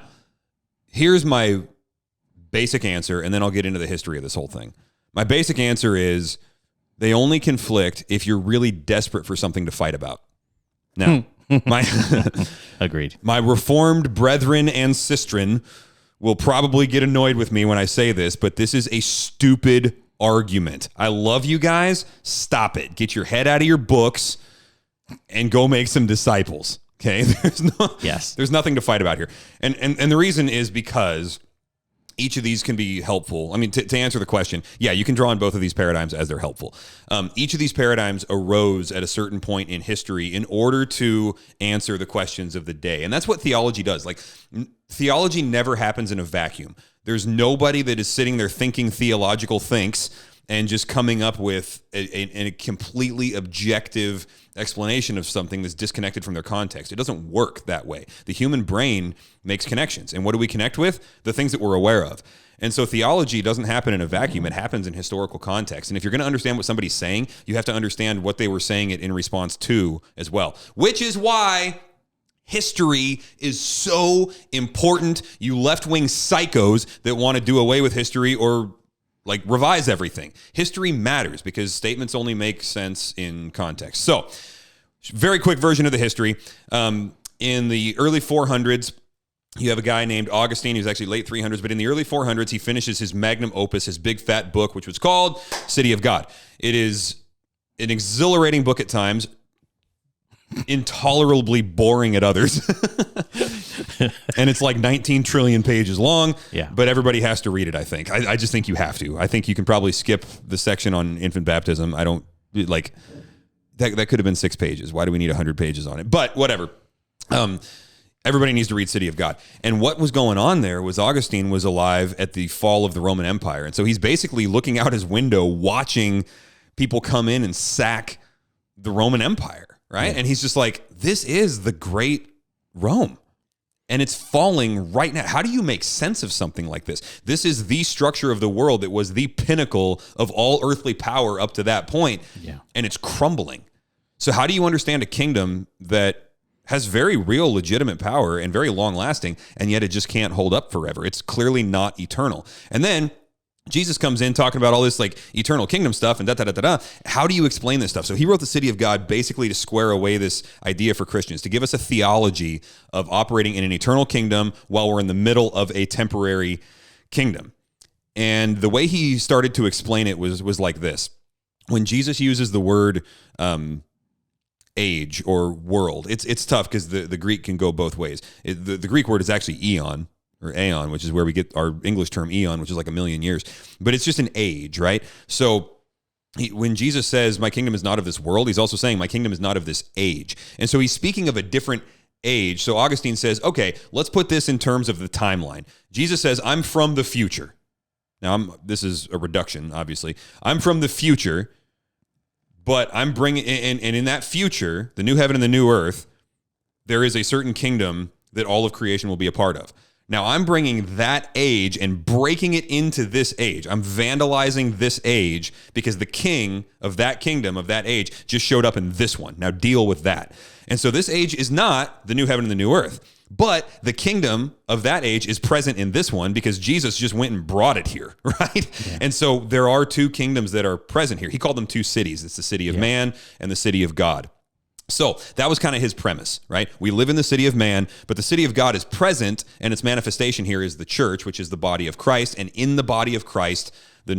here's my basic answer, and then I'll get into the history of this whole thing. My basic answer is they only conflict if you're really desperate for something to fight about. Now, Agreed. My Reformed brethren and sistren will probably get annoyed with me when I say this, but this is a stupid argument. I love you guys. Stop it. Get your head out of your books and go make some disciples. Okay? There's nothing to fight about here. And the reason is because each of these can be helpful. I mean, to answer the question, yeah, you can draw on both of these paradigms as they're helpful. Each of these paradigms arose at a certain point in history in order to answer the questions of the day. And that's what theology does. Like, theology never happens in a vacuum. There's nobody that is sitting there thinking theological thinks and just coming up with a completely objective explanation of something that's disconnected from their context. It doesn't work that way. The human brain makes connections. And what do we connect with? The things that we're aware of. And so theology doesn't happen in a vacuum. It happens in historical context. And if you're going to understand what somebody's saying, you have to understand what they were saying it in response to as well, which is why history is so important. You left-wing psychos that want to do away with history or revise everything. History matters because statements only make sense in context. So, very quick version of the history. In the early 400s, you have a guy named Augustine. He was actually late 300s, but in the early 400s, he finishes his magnum opus, his big fat book, which was called City of God. It is an exhilarating book at times, intolerably boring at others. And it's like 19 trillion pages long, but everybody has to read it, I think. I just think you have to. I think you can probably skip the section on infant baptism. I don't, that could have been 6 pages. Why do we need 100 pages on it? But whatever. Everybody needs to read City of God. And what was going on there was Augustine was alive at the fall of the Roman Empire. And so he's basically looking out his window, watching people come in and sack the Roman Empire, right? And he's just like, this is the great Rome. And it's falling right now. How do you make sense of something like this? This is the structure of the world that was the pinnacle of all earthly power up to that point. Yeah. And it's crumbling. So how do you understand a kingdom that has very real legitimate power and very long lasting, and yet it just can't hold up forever? It's clearly not eternal. And then Jesus comes in talking about all this eternal kingdom stuff and da-da-da-da-da. How do you explain this stuff? So he wrote the City of God basically to square away this idea for Christians, to give us a theology of operating in an eternal kingdom while we're in the middle of a temporary kingdom. And the way he started to explain it was like this. When Jesus uses the word age or world, it's tough because the Greek can go both ways. The Greek word is actually eon, or aeon, which is where we get our English term eon, which is like a million years. But it's just an age, right? So when Jesus says, my kingdom is not of this world, he's also saying, my kingdom is not of this age. And so he's speaking of a different age. So Augustine says, okay, let's put this in terms of the timeline. Jesus says, I'm from the future. Now, this is a reduction, obviously. I'm from the future, but I'm bringing, and in that future, the new heaven and the new earth, there is a certain kingdom that all of creation will be a part of. Now, I'm bringing that age and breaking it into this age. I'm vandalizing this age because the king of that kingdom, of that age, just showed up in this one. Now, deal with that. And so this age is not the new heaven and the new earth. But the kingdom of that age is present in this one because Jesus just went and brought it here, right? Yeah. And so there are two kingdoms that are present here. He called them two cities. It's the city of man and the city of God. So that was kind of his premise, right? We live in the city of man, but the city of God is present, and its manifestation here is the church, which is the body of Christ. And in the body of Christ, the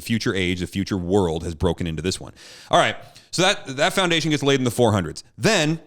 future age, the future world has broken into this one. All right, so that foundation gets laid in the 400s. Then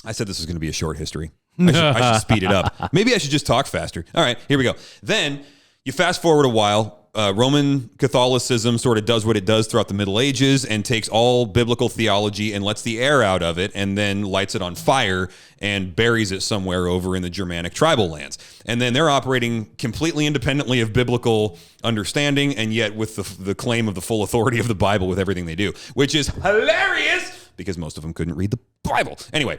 I said this was going to be a short history. I should speed it up. Maybe I should just talk faster. All right, here we go. Then you fast forward a while. Roman Catholicism sort of does what it does throughout the Middle Ages and takes all biblical theology and lets the air out of it and then lights it on fire and buries it somewhere over in the Germanic tribal lands. And then they're operating completely independently of biblical understanding and yet with the claim of the full authority of the Bible with everything they do, which is hilarious because most of them couldn't read the Bible. Anyway.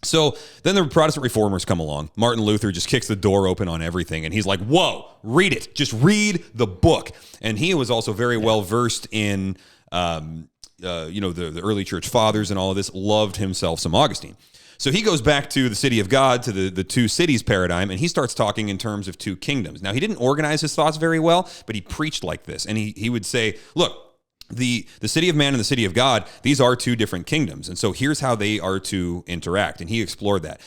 So then the Protestant reformers come along. Martin Luther just kicks the door open on everything. And he's like, whoa, read it. Just read the book. And he was also very well versed in, the early church fathers and all of this, loved himself some Augustine. So he goes back to the city of God, to the two cities paradigm, and he starts talking in terms of two kingdoms. Now, he didn't organize his thoughts very well, but he preached like this. And he would say, look, the city of man and the city of God, these are two different kingdoms. And so here's how they are to interact. And he explored that.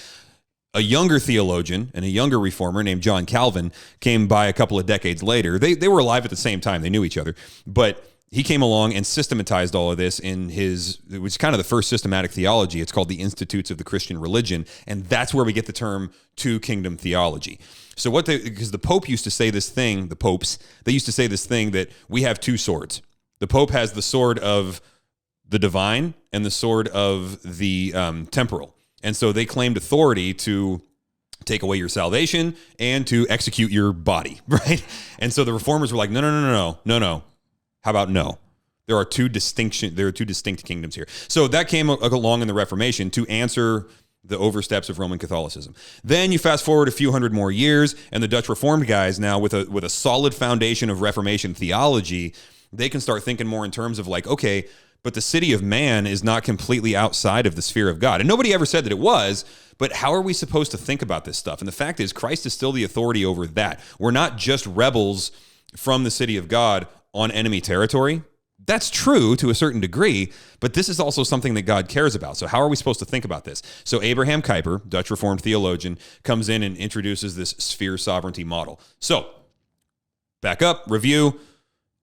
A younger theologian and a younger reformer named John Calvin came by a couple of decades later. They were alive at the same time. They knew each other. But he came along and systematized all of this it was kind of the first systematic theology. It's called the Institutes of the Christian Religion. And that's where we get the term two kingdom theology. So because the Pope used to say this thing, the popes, they used to say this thing that we have two swords. The Pope has the sword of the divine and the sword of the temporal. And so they claimed authority to take away your salvation and to execute your body, right? And so the reformers were like, no. How about no? There are two distinct kingdoms here. So that came along in the Reformation to answer the oversteps of Roman Catholicism. Then you fast forward a few hundred more years, and the Dutch Reformed guys now with a solid foundation of Reformation theology, they can start thinking more in terms of like, okay, but the city of man is not completely outside of the sphere of God. And nobody ever said that it was, but how are we supposed to think about this stuff? And the fact is, Christ is still the authority over that. We're not just rebels from the city of God on enemy territory. That's true to a certain degree, but this is also something that God cares about. So how are we supposed to think about this? So Abraham Kuyper, Dutch Reformed theologian, comes in and introduces this sphere sovereignty model. So back up, review.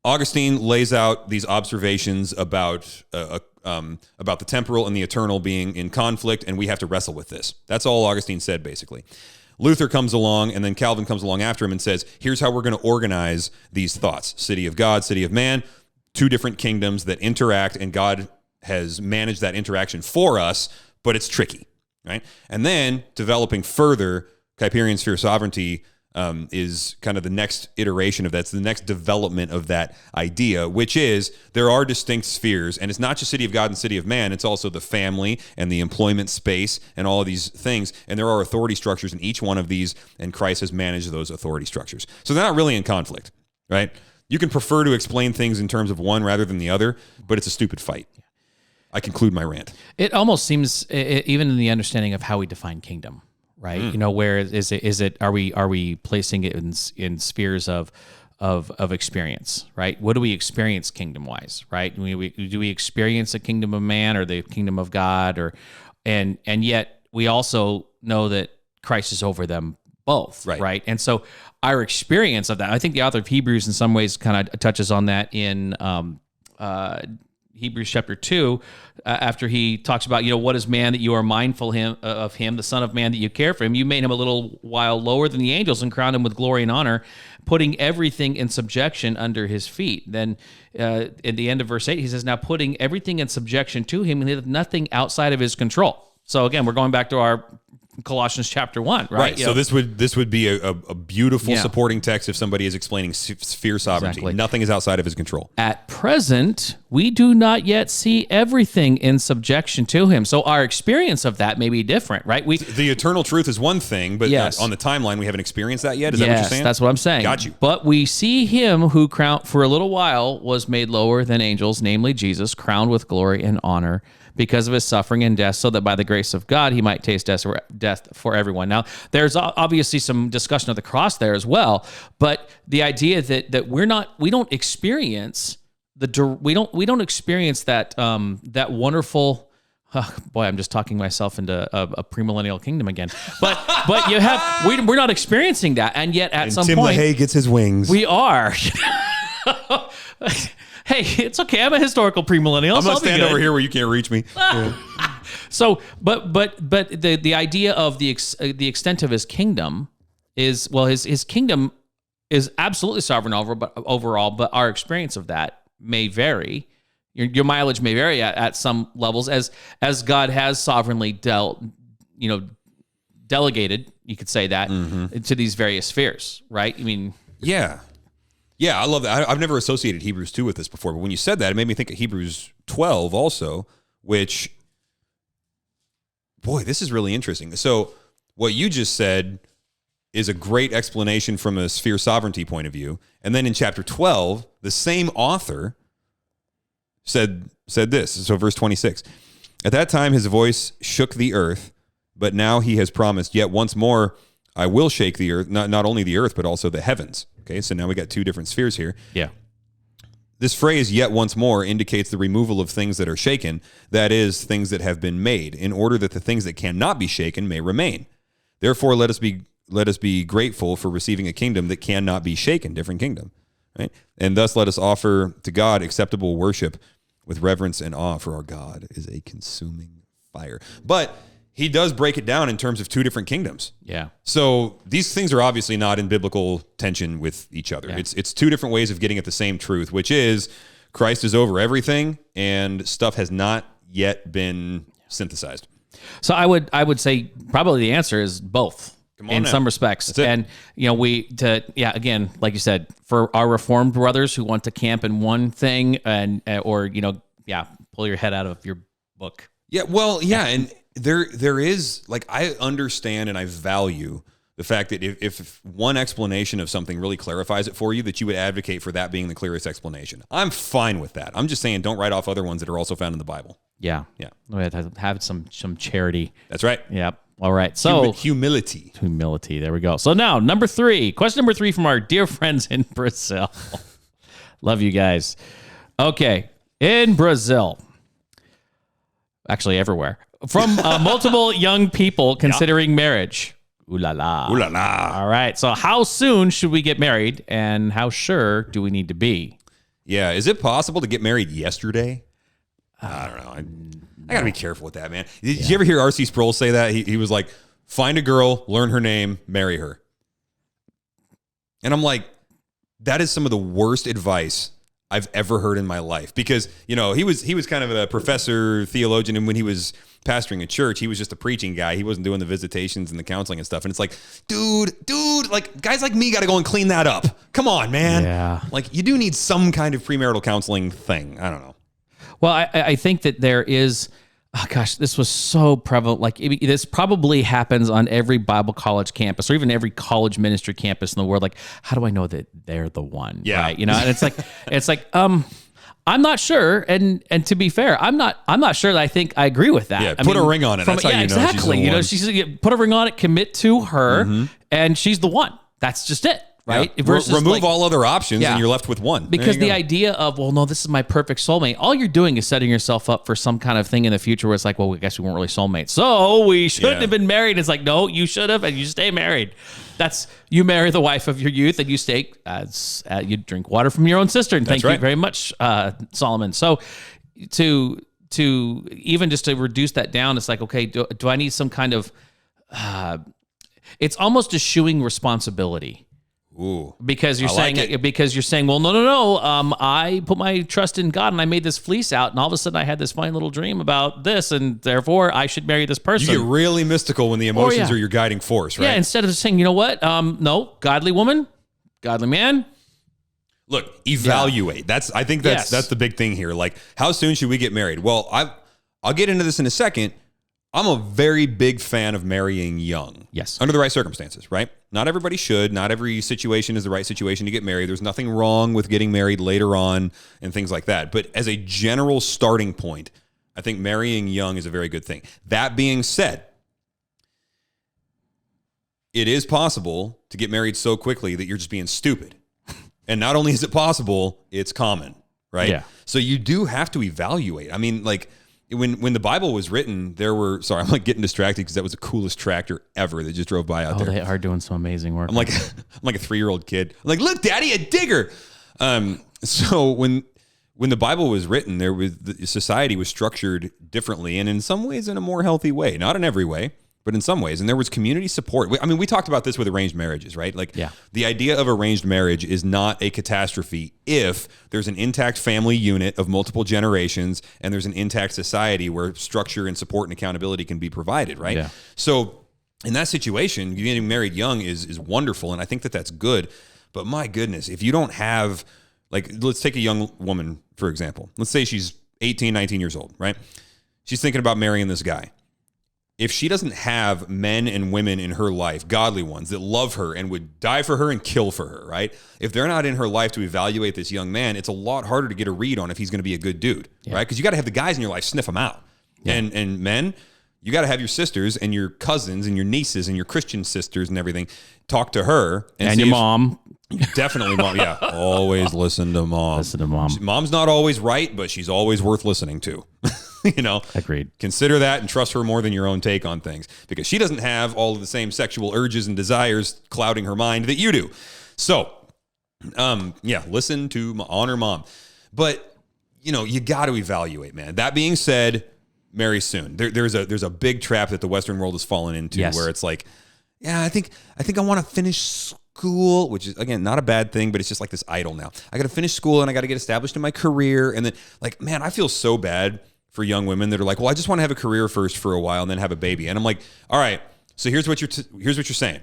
Augustine lays out these observations about the temporal and the eternal being in conflict, and we have to wrestle with this. That's all Augustine said, basically. Luther comes along, and then Calvin comes along after him and says, here's how we're going to organize these thoughts. City of God, city of man, two different kingdoms that interact, and God has managed that interaction for us, but it's tricky, right? And then, developing further, Kuyperian sphere sovereignty is kind of the next iteration of that. It's the next development of that idea, which is there are distinct spheres, and it's not just city of God and city of man, it's also the family and the employment space and all of these things, and there are authority structures in each one of these, and Christ has managed those authority structures. So they're not really in conflict, right? You can prefer to explain things in terms of one rather than the other, but it's a stupid fight. I conclude my rant. It almost seems, even in the understanding of how we define kingdom, right? You know, where is it? Are we placing it in spheres of experience, right? What do we experience kingdom wise, right? Do we experience the kingdom of man or the kingdom of God, and yet we also know that Christ is over them both, right? And so our experience of that, I think the author of Hebrews in some ways kind of touches on that in Hebrews chapter 2, after he talks about, what is man that you are mindful of him, the Son of Man that you care for him. You made him a little while lower than the angels and crowned him with glory and honor, putting everything in subjection under his feet. Then at the end of verse 8, he says, now putting everything in subjection to him, and nothing outside of his control. So again, we're going back to our Colossians chapter 1, right? So this would be a beautiful supporting text if somebody is explaining sphere sovereignty. Exactly. Nothing is outside of his control. At present, we do not yet see everything in subjection to him. So our experience of that may be different, right? The eternal truth is one thing, but on the timeline, we haven't experienced that yet. Is that what you're saying? That's what I'm saying. Got you. But we see him who crowned for a little while was made lower than angels, namely Jesus, crowned with glory and honor because of his suffering and death, so that by the grace of God he might taste death for everyone. Now, there's obviously some discussion of the cross there as well, but the idea that we don't experience we don't experience that that wonderful. Oh, boy, I'm just talking myself into a premillennial kingdom again. But we're not experiencing that, and yet at some Tim point LaHaye gets his wings. we are. Hey, it's okay. I'm a historical premillennial. I'm gonna stand over here where you can't reach me. So, but the idea of the extent of his kingdom is, well, his kingdom is absolutely sovereign overall, but our experience of that may vary. Your mileage may vary at some levels as God has sovereignly delegated, you could say that, to these various spheres, right? I mean, yeah, I love that. I've never associated Hebrews 2 with this before, but when you said that, it made me think of Hebrews 12 also, which, boy, this is really interesting. So what you just said is a great explanation from a sphere sovereignty point of view, and then in chapter 12, the same author said this. So verse 26, at that time his voice shook the earth, but now he has promised, yet once more I will shake the earth, not only the earth, but also the heavens. Okay, so now we got two different spheres here. Yeah. This phrase, yet once more, indicates the removal of things that are shaken, that is, things that have been made, in order that the things that cannot be shaken may remain. Therefore, let us be grateful for receiving a kingdom that cannot be shaken, different kingdom, right? And thus let us offer to God acceptable worship with reverence and awe, for our God is a consuming fire. But he does break it down in terms of two different kingdoms. Yeah. So these things are obviously not in biblical tension with each other. Yeah. It's two different ways of getting at the same truth, which is Christ is over everything and stuff has not yet been synthesized. So I would say probably the answer is both in some respects. And again, like you said, for our Reformed brothers who want to camp in one thing or pull your head out of your book. Yeah, well, yeah, and there is, like, I understand and I value the fact that if one explanation of something really clarifies it for you, that you would advocate for that being the clearest explanation. I'm fine with that. I'm just saying don't write off other ones that are also found in the Bible. Yeah. Yeah. We have to have some charity. That's right. Yep. All right. So humility. There we go. So now question number 3 from our dear friends in Brazil. Love you guys. Okay. In Brazil, actually everywhere, from multiple young people considering marriage. Ooh la la. Ooh la la. All right. So how soon should we get married and how sure do we need to be? Yeah. Is it possible to get married yesterday? I don't know. I got to be careful with that, man. Did you ever hear R.C. Sproul say that? He was like, find a girl, learn her name, marry her. And I'm like, that is some of the worst advice I've ever heard in my life, because, he was kind of a professor, theologian, and when he was pastoring a church, he was just a preaching guy. He wasn't doing the visitations and the counseling and stuff. And it's like, dude, like, guys like me got to go and clean that up. Come on, man. Yeah. Like, you do need some kind of premarital counseling thing. I don't know. Well, I think that there is, this was so prevalent. Like, this probably happens on every Bible college campus or even every college ministry campus in the world. Like, how do I know that they're the one? Yeah. Right? And it's like, I'm not sure. And to be fair, I'm not sure that I think I agree with that. Yeah, put a ring on it. That's how you know exactly. She's the one. She's put a ring on it, commit to her, and she's the one. That's just it. Right? Yeah. Remove all other options and you're left with one. Because the idea of, well, no, this is my perfect soulmate. All you're doing is setting yourself up for some kind of thing in the future where it's like, well, I guess we weren't really soulmates. So we shouldn't have been married. It's like, no, you should have, and you stay married. You marry the wife of your youth and you stay, you drink water from your own cistern. Thank you very much, Solomon. So to even just to reduce that down, it's like, okay, do I need some kind of, it's almost eschewing responsibility. Ooh, because you're saying, well, no. I put my trust in God and I made this fleece out, and all of a sudden I had this fine little dream about this, and therefore I should marry this person. You get really mystical when the emotions are your guiding force, right? Yeah. Instead of saying, you know what, no, godly woman, godly man. Look, evaluate. Yeah. I think that's the big thing here. Like, how soon should we get married? Well, I'll get into this in a second. I'm a very big fan of marrying young. Yes. Under the right circumstances, right? Not everybody should. Not every situation is the right situation to get married. There's nothing wrong with getting married later on and things like that. But as a general starting point, I think marrying young is a very good thing. That being said, it is possible to get married so quickly that you're just being stupid. And not only is it possible, it's common, right? Yeah. So you do have to evaluate. I mean, like when the Bible was written, there were, sorry, I'm like getting distracted because that was the coolest tractor ever that just drove by out there. They are doing some amazing work. I'm like a 3-year-old kid. I'm like, look, Daddy, a digger. So when the Bible was written, society was structured differently, and in some ways in a more healthy way. Not in every way, but in some ways. And there was community support. I mean, we talked about this with arranged marriages, right? Like, the idea of arranged marriage is not a catastrophe if there's an intact family unit of multiple generations and there's an intact society where structure and support and accountability can be provided, right? Yeah. So in that situation, getting married young is wonderful, and I think that that's good. But my goodness, if you don't have, like, let's take a young woman, for example. Let's say she's 18, 19 years old, right? She's thinking about marrying this guy. If she doesn't have men and women in her life, godly ones that love her and would die for her and kill for her, right? If they're not in her life to evaluate this young man, it's a lot harder to get a read on if he's going to be a good dude, right? Because you got to have the guys in your life sniff them out. Yeah. And men, you got to have your sisters and your cousins and your nieces and your Christian sisters and everything talk to her. And your mom. Definitely mom. Yeah. Always listen to mom. Listen to mom. Mom's not always right, but she's always worth listening to. You know, agreed. Consider that and trust her more than your own take on things, because she doesn't have all of the same sexual urges and desires clouding her mind that you do. So, listen to honor mom, but you know, you got to evaluate, man. That being said, marry soon. There's a big trap that the Western world has fallen into, where it's like, I think I want to finish school, which is, again, not a bad thing, but it's just like this idol now. I got to finish school and I got to get established in my career. And then, like, man, I feel so bad for young women that are like, well, I just want to have a career first for a while and then have a baby. And I'm like, all right, so here's what you're saying.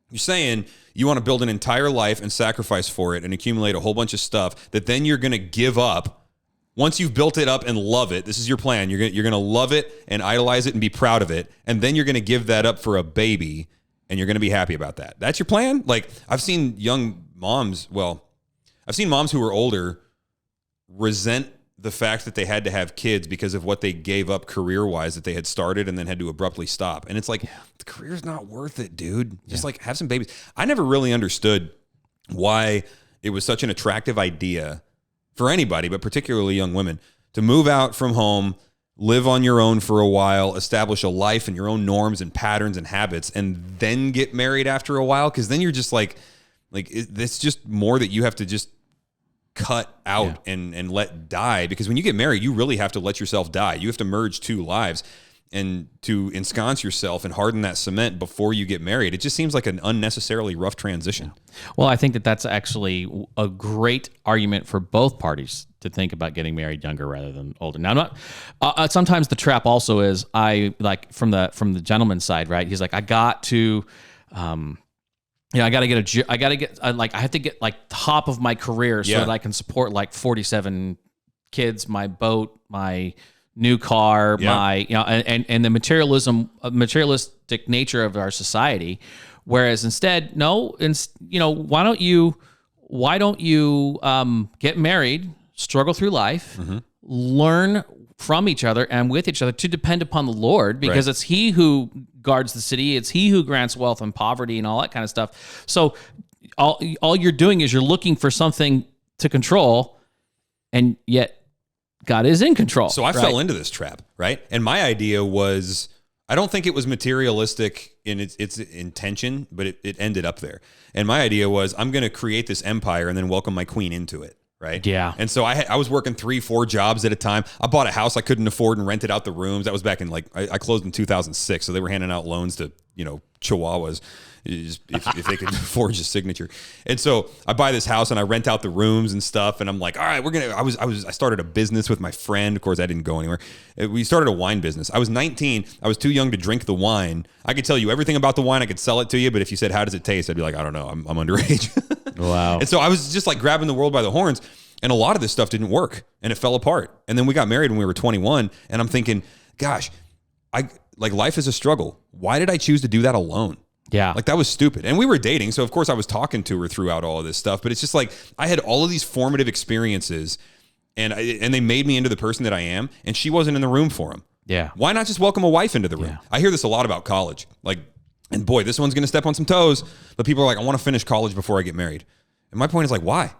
You're saying you want to build an entire life and sacrifice for it and accumulate a whole bunch of stuff that then you're going to give up once you've built it up and love it. This is your plan. You're going to love it and idolize it and be proud of it. And then you're going to give that up for a baby and you're going to be happy about that. That's your plan? Like, I've seen moms who are older resent the fact that they had to have kids because of what they gave up career-wise that they had started and then had to abruptly stop. And it's like, the career's not worth it, dude. Just like, have some babies. I never really understood why it was such an attractive idea for anybody, but particularly young women, to move out from home, live on your own for a while, establish a life and your own norms and patterns and habits, and then get married after a while. Because then you're just like it's just more that you have to just cut out and let die. Because when you get married, you really have to let yourself die. You have to merge two lives and to ensconce yourself and harden that cement before you get married. It just seems like an unnecessarily rough transition. Well, I think that that's actually a great argument for both parties to think about getting married younger rather than older. Now, not sometimes the trap also is, I like from the gentleman's side, right? He's like, I got to, I got to get I have to get like top of my career so that I can support like 47 kids, my boat, my new car, my, and the materialistic nature of our society. Whereas instead, why don't you get married, struggle through life, learn from each other and with each other to depend upon the Lord, because it's He who guards the city. It's He who grants wealth and poverty and all that kind of stuff. So all you're doing is you're looking for something to control, and yet God is in control. So I fell into this trap, right? And my idea was, I don't think it was materialistic in its intention, but it ended up there. And my idea was, I'm going to create this empire and then welcome my queen into it, right? Yeah. And so I was working 3-4 jobs at a time. I bought a house I couldn't afford and rented out the rooms. That was back in I closed in 2006, so they were handing out loans to Chihuahuas if they could forge a signature. And so I buy this house and I rent out the rooms and stuff. And I'm like, all right, I started a business with my friend. Of course, that didn't go anywhere. We started a wine business. I was 19. I was too young to drink the wine. I could tell you everything about the wine. I could sell it to you. But if you said, how does it taste? I'd be like, I don't know. I'm underage. Wow. And so I was just like grabbing the world by the horns. And a lot of this stuff didn't work and it fell apart. And then we got married when we were 21. And I'm thinking, gosh, life is a struggle. Why did I choose to do that alone? Yeah. Like, that was stupid. And we were dating. So of course I was talking to her throughout all of this stuff, but it's just like, I had all of these formative experiences and they made me into the person that I am, and she wasn't in the room for him. Yeah. Why not just welcome a wife into the room? Yeah. I hear this a lot about college. Like, and boy, this one's going to step on some toes, but people are like, I want to finish college before I get married. And my point is like, why?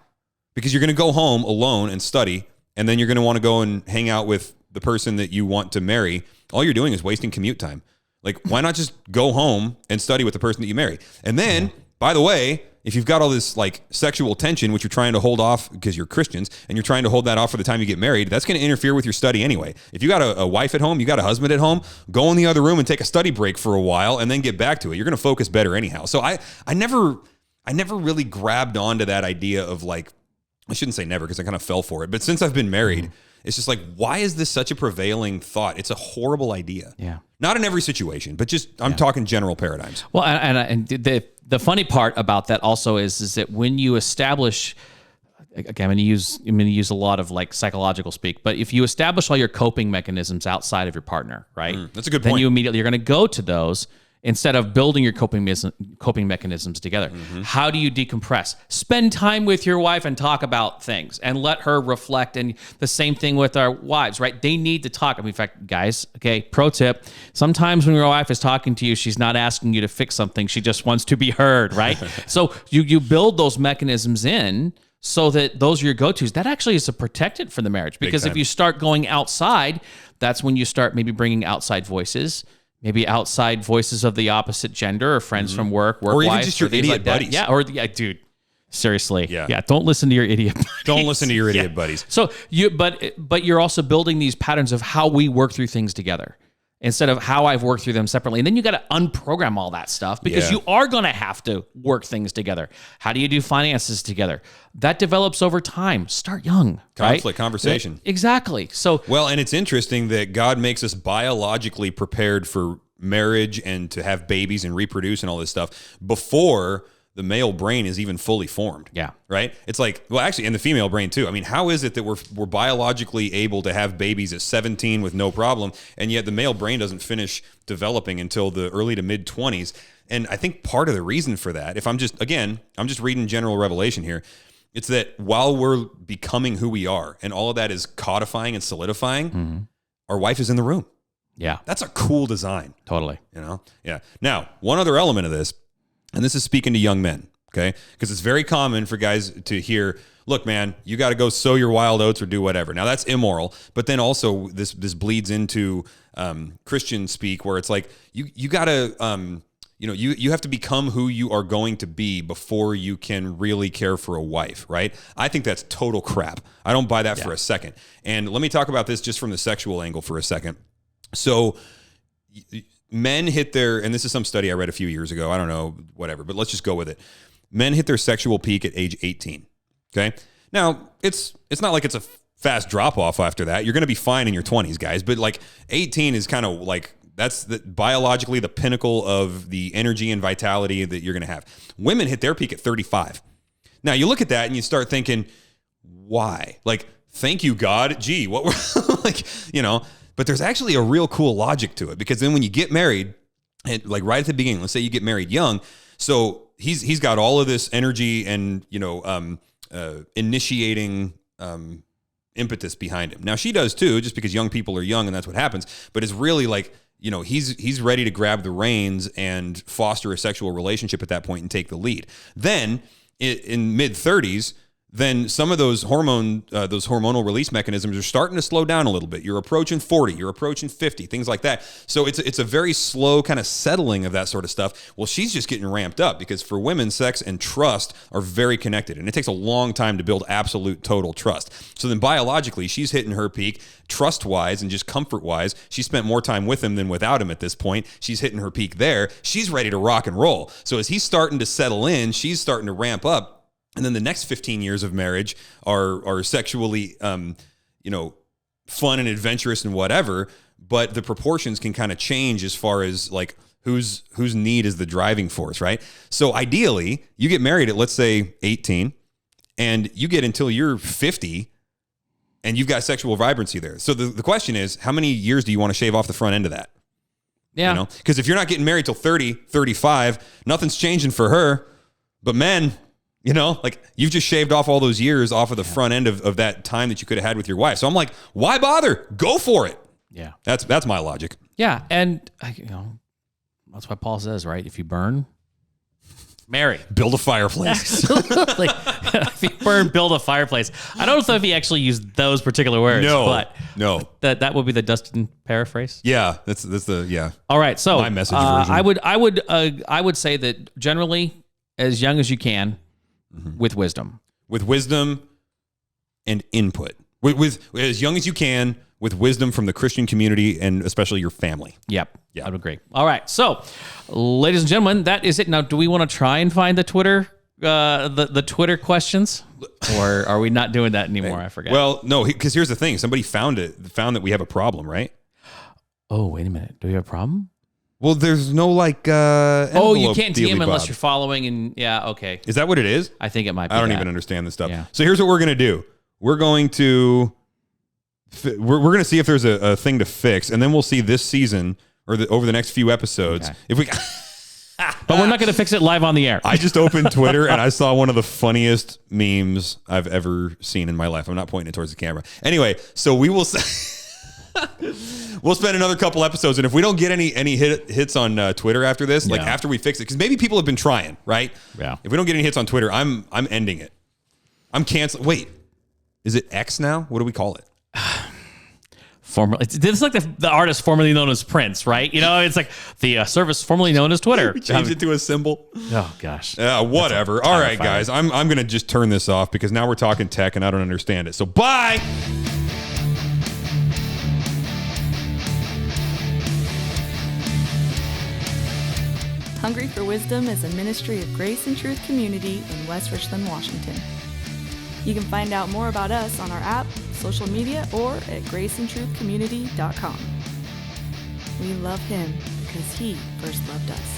Because you're going to go home alone and study, and then you're going to want to go and hang out with the person that you want to marry. All you're doing is wasting commute time. Like, why not just go home and study with the person that you marry? And then, by the way, if you've got all this like sexual tension, which you're trying to hold off because you're Christians, and you're trying to hold that off for the time you get married, that's going to interfere with your study anyway. If you got a wife at home, you got a husband at home, go in the other room and take a study break for a while and then get back to it. You're going to focus better anyhow. So I never really grabbed onto that idea of like, I shouldn't say never because I kind of fell for it, but since I've been married, it's just like, why is this such a prevailing thought? It's a horrible idea. Yeah. Not in every situation, but just I'm talking general paradigms. Well, and the funny part about that also is that when you establish, again, I'm going to use a lot of like psychological speak, but if you establish all your coping mechanisms outside of your partner, right? That's a good then point. you're going to go to those instead of building your coping mechanisms together. How do you decompress? Spend time with your wife and talk about things and let her reflect. And the same thing with our wives, right? They need to talk. I mean, in fact, guys, okay, pro tip, sometimes when your wife is talking to you, she's not asking you to fix something. She just wants to be heard, right? So you build those mechanisms in so that those are your go-tos. That actually is a protectant for the marriage, because if you start going outside, that's when you start maybe bringing outside voices, maybe outside voices of the opposite gender or friends from work or even wife, just your idiot buddies. Yeah, dude, seriously. Yeah. Don't listen to your idiot buddies. Don't listen to your idiot buddies. So but you're also building these patterns of how we work through things together instead of how I've worked through them separately. And then you got to unprogram all that stuff because you are going to have to work things together. How do you do finances together? That develops over time. Start young. Conflict, right? conversation. Exactly. So, well, and it's interesting that God makes us biologically prepared for marriage and to have babies and reproduce and all this stuff before the male brain is even fully formed. Yeah. Right? It's like, well, actually, and the female brain too. I mean, how is it that we're biologically able to have babies at 17 with no problem, and yet the male brain doesn't finish developing until the early to mid 20s? And I think part of the reason for that, I'm just reading general revelation here, it's that while we're becoming who we are, and all of that is codifying and solidifying, our wife is in the room. Yeah. That's a cool design. Totally. You know? Yeah. Now, one other element of this, and this is speaking to young men, okay? Because it's very common for guys to hear, look, man, you got to go sow your wild oats or do whatever. Now, that's immoral, but then also this bleeds into Christian speak where it's like, you got to, you have to become who you are going to be before you can really care for a wife, right? I think that's total crap. I don't buy that for a second. And let me talk about this just from the sexual angle for a second. So men hit their, and this is some study I read a few years ago, I don't know, whatever, but let's just go with it. Men hit their sexual peak at age 18, okay? Now, it's not like it's a fast drop-off after that. You're going to be fine in your 20s, guys, but like 18 is kind of like, that's biologically the pinnacle of the energy and vitality that you're going to have. Women hit their peak at 35. Now, you look at that and you start thinking, why? Like, thank you, God. Gee, what were, like, but there's actually a real cool logic to it, because then when you get married, and like right at the beginning, let's say you get married young, so he's got all of this energy and initiating impetus behind him. Now she does too, just because young people are young and that's what happens. But it's really like he's ready to grab the reins and foster a sexual relationship at that point and take the lead. Then in mid 30s. Then some of those hormonal release mechanisms are starting to slow down a little bit. You're approaching 40, you're approaching 50, things like that. So it's a very slow kind of settling of that sort of stuff. Well, she's just getting ramped up because for women, sex and trust are very connected, and it takes a long time to build absolute total trust. So then biologically, she's hitting her peak trust-wise and just comfort-wise. She spent more time with him than without him at this point. She's hitting her peak there. She's ready to rock and roll. So as he's starting to settle in, she's starting to ramp up. And then the next 15 years of marriage are sexually, fun and adventurous and whatever. But the proportions can kind of change as far as like whose need is the driving force, right? So ideally, you get married at, let's say, 18, and you get until you're 50, and you've got sexual vibrancy there. So the question is, how many years do you want to shave off the front end of that? Yeah. Because if you're not getting married till 30, 35, nothing's changing for her. But men, You know, like you've just shaved off all those years off of the front end of that time that you could have had with your wife. So I'm like, why bother? Go for it. Yeah. That's my logic. Yeah. And, that's what Paul says, right? If you burn, marry. Build a fireplace. Absolutely. If you burn, build a fireplace. I don't know if he actually used those particular words. No. That would be the Dustin paraphrase. Yeah. That's the. All right. So my message version. I would say that generally as young as you can, with wisdom and input with as young as you can with wisdom from the Christian community and especially your family. Yep. I would agree. All right. So, ladies and gentlemen, that is it. Now, do we want to try and find the Twitter, the Twitter questions, or are we not doing that anymore? I forget. Well, no, because here's the thing. Somebody found that we have a problem, right? Oh, wait a minute. Do we have a problem? Well, there's no you can't DM unless you're following, and okay. Is that what it is? I think it might be. I don't even understand this stuff. Yeah. So here's what we're gonna do. We're going to see if there's a thing to fix, and then we'll see this season or over the next few episodes if we. But we're not going to fix it live on the air. I just opened Twitter and I saw one of the funniest memes I've ever seen in my life. I'm not pointing it towards the camera. Anyway, so we will. We'll spend another couple episodes, and if we don't get any hits on Twitter after this, like after we fix it, because maybe people have been trying, right? Yeah. If we don't get any hits on Twitter, I'm ending it. I'm canceling. Wait, is it X now? What do we call it? It's like the artist formerly known as Prince, right? It's like the service formerly known as Twitter. We changed it to a symbol. Oh gosh. Whatever. All right, guys, I'm gonna just turn this off because now we're talking tech and I don't understand it. So bye. Hungry for Wisdom is a ministry of Grace and Truth Community in West Richland, Washington. You can find out more about us on our app, social media, or at graceandtruthcommunity.com. We love Him because He first loved us.